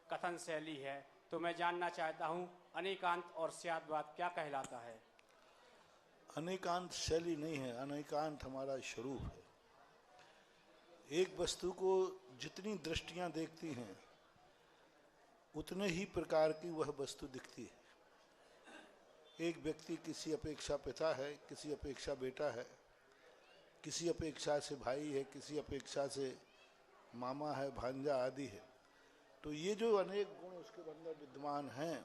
कथन शैली है, तो मैं जानना चाहता हूँ अनेकांत और स्यादवाद क्या कहलाता है? अनेकांत शैली नहीं है, अनेकांत हमारा स्वरूप है। एक वस्तु को जितनी दृष्टियां देखती हैं उतने ही प्रकार की वह वस्तु दिखती है। एक व्यक्ति किसी अपेक्षा पिता है, किसी अपेक्षा बेटा है, किसी अपेक्षा से भाई है, किसी अपेक्षा से मामा है, भांजा आदि है। तो ये जो अनेक गुण उसके अंदर विद्यमान हैं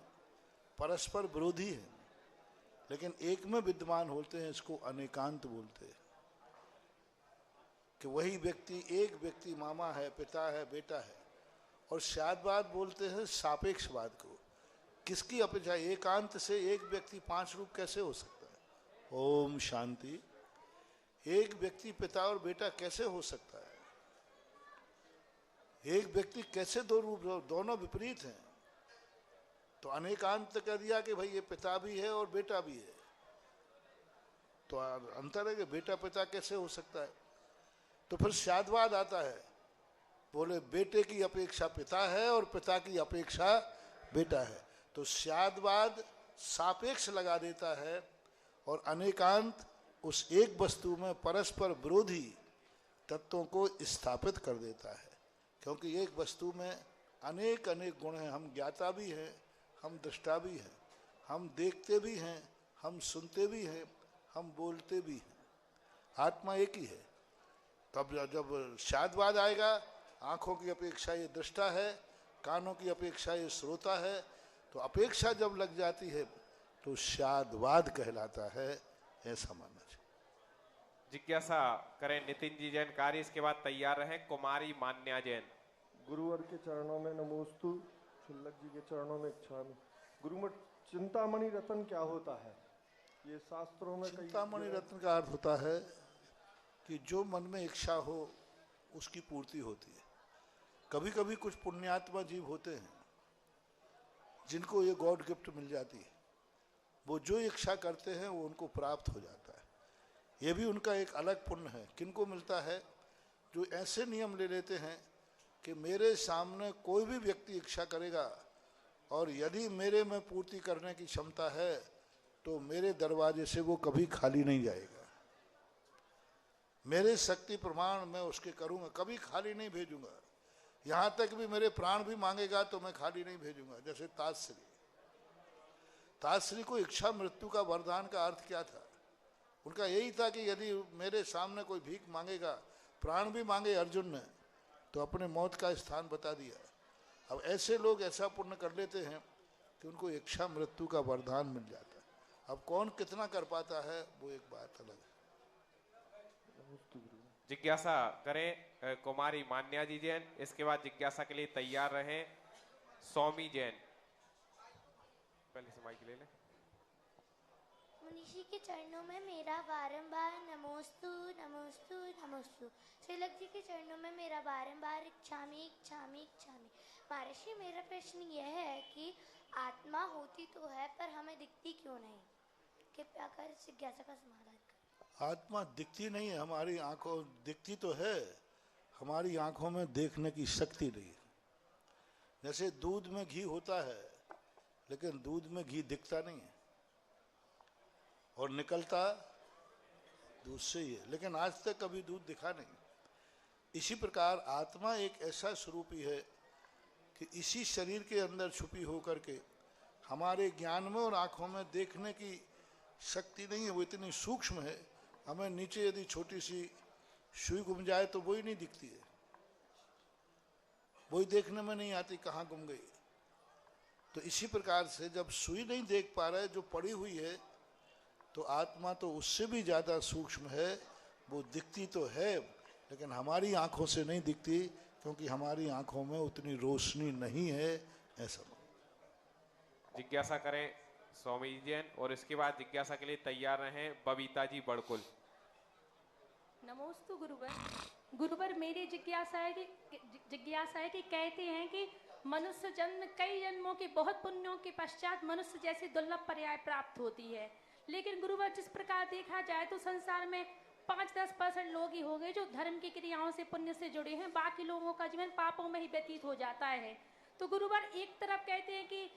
परस्पर विरोधी हैं, लेकिन एक में विद्यमान होते हैं, इसको अनेकांत बोलते हैं। कि वही व्यक्ति, एक व्यक्ति मामा है, पिता है, बेटा है। और शादवाद बोलते हैं सापेक्षवाद को। किसकी अपेक्षा? एकांत से एक व्यक्ति 5 रूप कैसे हो सकता है? ओम शांति। एक व्यक्ति पिता और बेटा कैसे हो सकता है? एक व्यक्ति कैसे 2 रूप? दोनों विपरीत हैं। तो अनेकांत कर दिया कि भाई ये पिता भी है और बेटा भी है। तो अंतर है कि बेटा पिता कैसे हो सकता है? तो फिर शादवाद आता है, बोले बेटे की अपेक्षा पिता है और पिता की अपेक्षा बेटा है। तो शादवाद सापेक्ष लगा देता है और अनेकांत उस एक वस्तु में परस्पर विरोधी तत्वों को स्थापित कर देता है। क्योंकि एक वस्तु में अनेक अनेक गुण हैं। हम ज्ञाता भी हैं, हम दृष्टा भी हैं, हम देखते भी हैं, हम सुनते भी हैं, हम बोलते भी हैं। आत्मा एक ही है। तब जब शादवाद आएगा, आंखों की अपेक्षा ये दृष्टा है, कानों की अपेक्षा ये श्रोता है, तो अपेक्षा जब लग जाती है तो शादवाद कहलाता है। ऐसा मानना चाहिए। जिज्ञासा करें नितिन जी जैन कार्य, इसके बाद तैयार रहे कुमारी मान्या जैन। गुरुवर के चरणों में नमोस्तु, शुल्लक जी के चरणों में इच्छामि। गुरुवर, चिंतामणि रत्न क्या होता है? ये शास्त्रों में चिंतामणि रत्न का अर्थ होता है कि जो मन में इच्छा हो उसकी पूर्ति होती है। कभी कभी कुछ पुण्यात्मा जीव होते हैं जिनको ये गॉड गिफ्ट मिल जाती है। वो जो इच्छा करते हैं वो उनको प्राप्त हो जाता है। ये भी उनका एक अलग पुण्य है। किनको मिलता है? जो ऐसे नियम ले लेते हैं कि मेरे सामने कोई भी व्यक्ति इच्छा करेगा और यदि मेरे में पूर्ति करने की क्षमता है तो मेरे दरवाजे से वो कभी खाली नहीं जाएगा। मेरे शक्ति प्रमाण मैं उसके करूँगा, कभी खाली नहीं भेजूंगा। यहाँ तक भी मेरे प्राण भी मांगेगा तो मैं खाली नहीं भेजूंगा। जैसे ताजश्री, ताजश्री को इच्छा मृत्यु का वरदान का अर्थ क्या था? उनका यही था कि यदि मेरे सामने कोई भीख मांगेगा, प्राण भी मांगे अर्जुन ने, तो अपने मौत का स्थान बता दिया। अब ऐसे लोग ऐसा पुण्य कर लेते हैं कि उनको इच्छा मृत्यु का वरदान मिल जाता है। अब कौन कितना कर पाता है वो एक बात अलग है। जिज्ञासा करें कुमारी मान्या जी जैन, इसके बाद जिज्ञासा के लिए तैयार रहे स्वामी जैन। पहले से माइक ले लें। मुनीषी के चरणों में मेरा बारंबार नमोस्तु नमोस्तु नमोस्तु। श्रीलक जी के चरणों में मेरा बारंबार इच्छामि इच्छामि इच्छामि। महर्षि, मेरा प्रश्न यह है कि आत्मा होती तो है पर हमें दिखती क्यों नहीं? कृपया कर जिज्ञासा का समाधान करें। आत्मा दिखती नहीं है, हमारी आंखों दिखती तो है, हमारी आंखों में देखने की शक्ति नहीं है। जैसे दूध में घी होता है लेकिन दूध में घी दिखता नहीं है और निकलता दूध से ही है, लेकिन आज तक कभी दूध दिखा नहीं। इसी प्रकार आत्मा एक ऐसा स्वरूप ही है कि इसी शरीर के अंदर छुपी होकर के हमारे ज्ञान में और आंखों में देखने की शक्ति नहीं है। वो इतनी सूक्ष्म है, हमें नीचे यदि छोटी सी सुई गुम जाए तो वही नहीं दिखती है, वही देखने में नहीं आती कहाँ गुम गई। तो इसी प्रकार से जब सुई नहीं देख पा रहा है जो पड़ी हुई है, तो आत्मा तो उससे भी ज़्यादा सूक्ष्म है। वो दिखती तो है लेकिन हमारी आंखों से नहीं दिखती, क्योंकि हमारी आंखों में उतनी रोशनी नहीं है। ऐसा जिज्ञासा करें स्वामी जैन, और इसके बाद जिज्ञासा के लिए तैयार रहे बबीता जी बड़कुल। नमोस्तु गुरुवर। गुरुवर, मेरी जिज्ञासा है कि कहते हैं कि मनुष्य जन्म कई जन्मों के बहुत पुण्यों के पश्चात मनुष्य जैसी दुर्लभ पर्याय प्राप्त होती है, लेकिन गुरुवर जिस प्रकार देखा जाए तो संसार में 5-10% लोग ही हो गए जो धर्म की क्रियाओं से पुण्य से जुड़े हैं, बाकी लोगों का जीवन पापों में ही व्यतीत हो जाता है। तो गुरुवर एक तरफ कहते हैं कि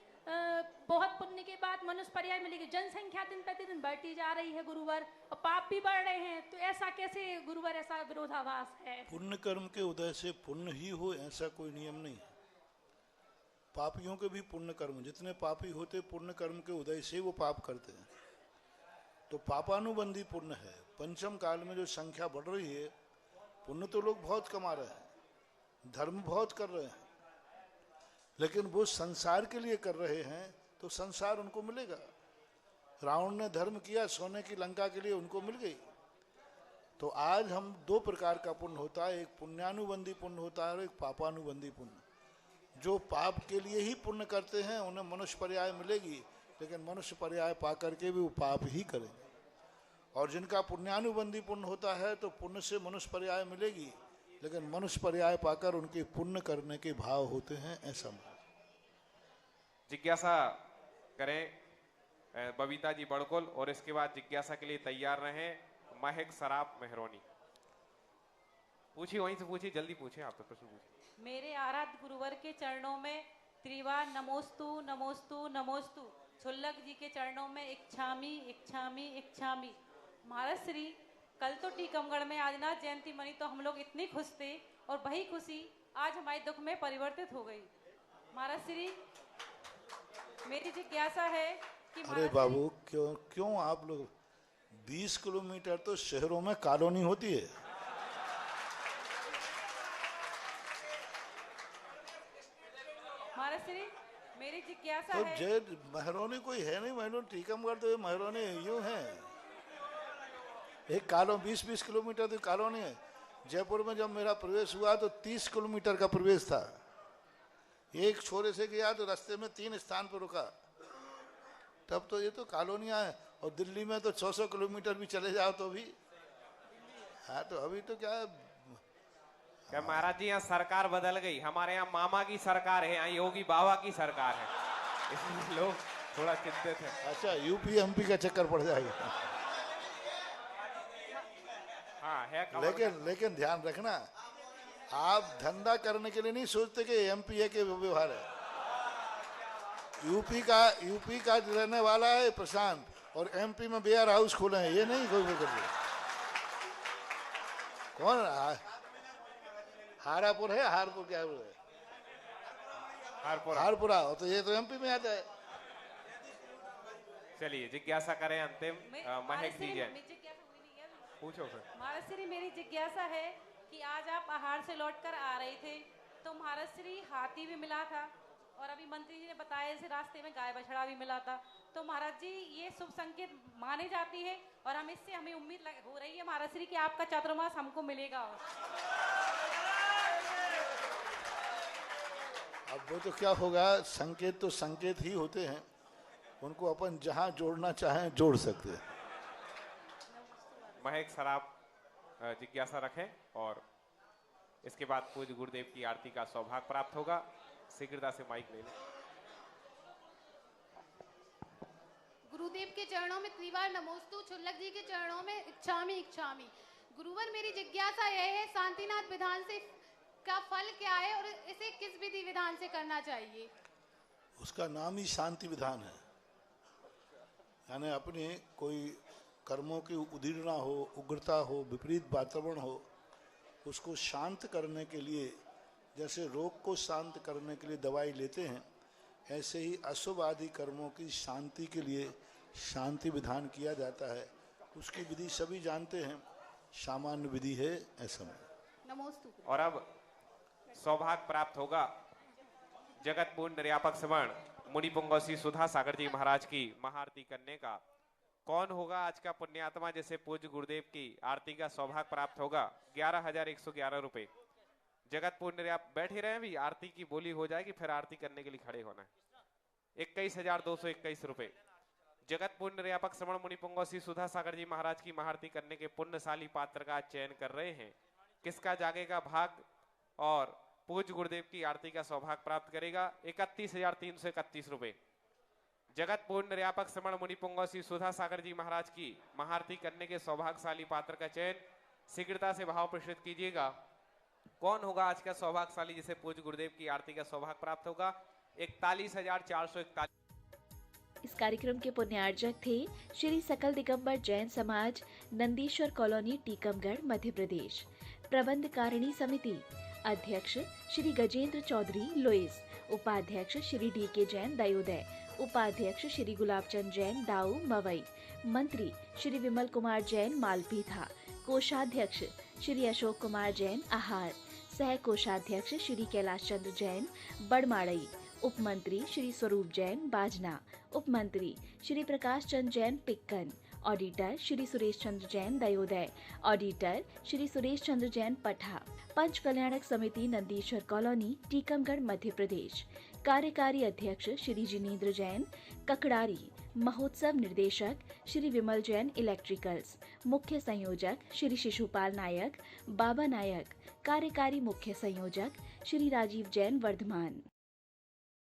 बहुत पुण्य के बाद मनुष्य पर्याय मिलेगी, जनसंख्या दिन प्रतिदिन बढ़ती जा रही है गुरुवर, और पाप भी बढ़ रहे हैं, तो ऐसा कैसे गुरुवर? ऐसा विरोधाभास है। पुण्य कर्म के उदय से पुण्य ही हो ऐसा कोई नियम नहीं है। पापियों के भी पुण्य कर्म, जितने पापी होते पुण्य कर्म के उदय से वो पाप करते हैं, तो पापानुबंधी पुण्य है। पंचम काल में जो संख्या बढ़ रही है, पुण्य तो लोग बहुत कमा रहे हैं, धर्म बहुत कर रहे हैं, लेकिन वो संसार के लिए कर रहे हैं तो संसार उनको मिलेगा। रावण ने धर्म किया, सोने की लंका के लिए उनको मिल गई। तो आज हम दो प्रकार का पुण्य होता है, एक पुण्यानुबंधी पुण्य होता है और एक पापानुबंधी पुण्य। जो पाप के लिए ही पुण्य करते हैं उन्हें मनुष्य पर्याय मिलेगी, लेकिन मनुष्य पर्याय पा करके भी वो पाप ही करेंगे। और जिनका पुण्यानुबंधी पुण्य होता है तो पुण्य से मनुष्य पर्याय मिलेगी, लेकिन मनुष्य पर्याय पाकर उनके पुण्य करने के भाव होते हैं। ऐसा जिज्ञासा करें बबीता जी बड़कुल, और इसके बाद जिज्ञासा के लिए तैयार रहें महक सराफ मेहरौनी। पूछिए, वहीं से पूछिए, जल्दी पूछिए, आप तो प्रश्न पूछिए। मेरे आराध्य गुरुवर के चरणों में त्रिवार नमोस्तु नमोस्तु नमोस्तु। छुल्लक जी के चरणों में इच्छामी इच्छामी इच्छामी। महाराज श्री, कल तो टीकमगढ़ में आदिनाथ जयंती मनी तो हम लोग इतने खुश थे, और वही खुशी आज हमारे दुख में परिवर्तित हो गई। महाराज श्री, मेरी जिज्ञासा है कि अरे बाबू, क्यों आप लोग 20 किलोमीटर तो शहरों में कॉलोनी होती है। महाराज श्री, मेरी जिज्ञासा तो है। जय मेहरौनी कोई है नहीं, मेहरौनी टीकमगढ़ तो ये मेहरौनी यूं है, एक कॉलोनी 20-20 किलोमीटर की कॉलोनी है। जयपुर में जब मेरा प्रवेश हुआ तो 30 किलोमीटर का प्रवेश था। एक छोरे से गया तो रास्ते में 3 स्थान पर रुका, तब तो ये तो कॉलोनियां है। और दिल्ली में तो 600 किलोमीटर भी चले जाओ तो भी। हाँ, तो अभी तो क्या है, क्या महाराज जी यहाँ सरकार बदल गई, हमारे यहाँ मामा की सरकार है, यहाँ योगी बाबा की सरकार है, इसलिए लोग थोड़ा चिंतित हैं। अच्छा, यूपी एमपी का चक्कर पड़ जाएगा। हाँ है, लेकिन ध्यान रखना, आप धंधा करने के लिए नहीं सोचते कि एमपी के व्यवहार है। यूपी का रहने वाला है प्रशांत, और एमपी में वेयर हाउस खोले हैं, ये नहीं कोई कर रहे। कौन हारापुर है, हारपुर क्या है, हारपुरा, तो ये तो एमपी में आता है। चलिए जिज्ञासा करें अंतिम महक दीजिए, पूछो फिर। महाराज श्री, मेरी जिज्ञासा है कि आज आप आहार से लौटकर आ रहे थे तो महाराज श्री हाथी भी मिला था, और अभी मंत्री जी ने बताया इस रास्ते में गाय बछड़ा भी मिला था। तो महाराज जी, ये शुभ संकेत माने जाती है, और हमें उम्मीद हो रही है महाराज श्री कि आपका चातुर्मास हमको मिलेगा। अब वो तो क्या होगा, संकेत तो संकेत ही होते हैं, उनको अपन जहां जोड़ना चाहें जोड़ सकते हैं। महक सराफ जिज्ञासा रखें, और इसके बाद पूज्य गुरुदेव की आरती का सौभाग्य प्राप्त होगा। शीघ्रता से माइक ले लें। गुरुदेव के चरणों में त्रिवार नमोस्तु, छुल्लक जी के चरणों में इच्छामी इच्छामी। गुरुवर, मेरी जिज्ञासा यह है, शांतिनाथ विधान से का फल क्या है और इसे किस विधि विधान से करना चाहिए? उसका नाम ही शांति विधान है, यानी अपने कोई कर्मों की उदीर्णा हो, उग्रता हो, विपरीत वातावरण हो, उसको शांत करने के लिए, जैसे रोग को शांत करने के लिए दवाई लेते हैं, ऐसे ही अशुभ आदि कर्मों की शांति के लिए शांति विधान किया जाता है। उसकी विधि सभी जानते हैं, सामान्य विधि है ऐसा में। नमोस्तु। और अब सौभाग्य प्राप्त होगा जगत पूर्ण निर्यापक समण मुनि पुंगव श्री सुधा सागर जी महाराज की महाआरती करने का। कौन होगा आज का पुण्यात्मा जिसे पूज्य गुरुदेव की आरती का सौभाग्य प्राप्त होगा? 11,111 रुपए। जगत पूर्ण निर्याप बैठे रहे भी, आरती की बोली हो जाएगी, फिर आरती करने के लिए खड़े होना है। 21,221 रुपए। जगत पूर्ण निर्यापक श्रवण मुनि पुंगव श्री सुधा सागर जी महाराज की महाआरती करने के पुण्यशाली पात्र का चयन कर रहे हैं। किसका जागेगा भाग और पूज्य गुरुदेव की आरती का सौभाग्य प्राप्त करेगा? 31,331 रुपए। जगत पूर्ण निर्यापक श्रवण मुनि पुंगव श्री सुधा सागर जी महाराज की महाआरती करने के सौभाग्यशाली पात्र का चयन शीघ्रता से भाव प्रस्तुत कीजिएगा। कौन होगा आज का सौभाग्यशाली जिसे पूज्य गुरुदेव की आरती का सौभाग्य प्राप्त होगा? 41,441। इस कार्यक्रम के पुण्यार्जक थे श्री सकल दिगंबर जैन समाज, नंदीश्वर कॉलोनी, टीकमगढ़, मध्य प्रदेश। प्रबंध कारिणी समिति अध्यक्ष श्री गजेंद्र चौधरी, लुइस। उपाध्यक्ष श्री डी.के. जैन दयोदय, उपाध्यक्ष श्री गुलाबचंद जैन दाऊ मवई, मंत्री श्री विमल कुमार जैन मालपीथा, कोषाध्यक्ष श्री अशोक कुमार जैन आहार, सह कोषाध्यक्ष श्री कैलाश चंद्र जैन बड़माड़ई, उपमंत्री श्री स्वरूप जैन बाजना, उपमंत्री श्री प्रकाश चंद्र जैन पिक्कन, ऑडिटर श्री सुरेश चंद्र जैन दयोदय, ऑडिटर श्री सुरेश चंद्र जैन पठा, पंच कल्याणक समिति नंदीश्वर कॉलोनी टीकमगढ़ मध्य प्रदेश, कार्यकारी अध्यक्ष श्री जिनेंद्र जैन ककड़ारी, महोत्सव निर्देशक श्री विमल जैन इलेक्ट्रिकल्स, मुख्य संयोजक श्री शिशुपाल नायक बाबा नायक, कार्यकारी मुख्य संयोजक श्री राजीव जैन वर्धमान।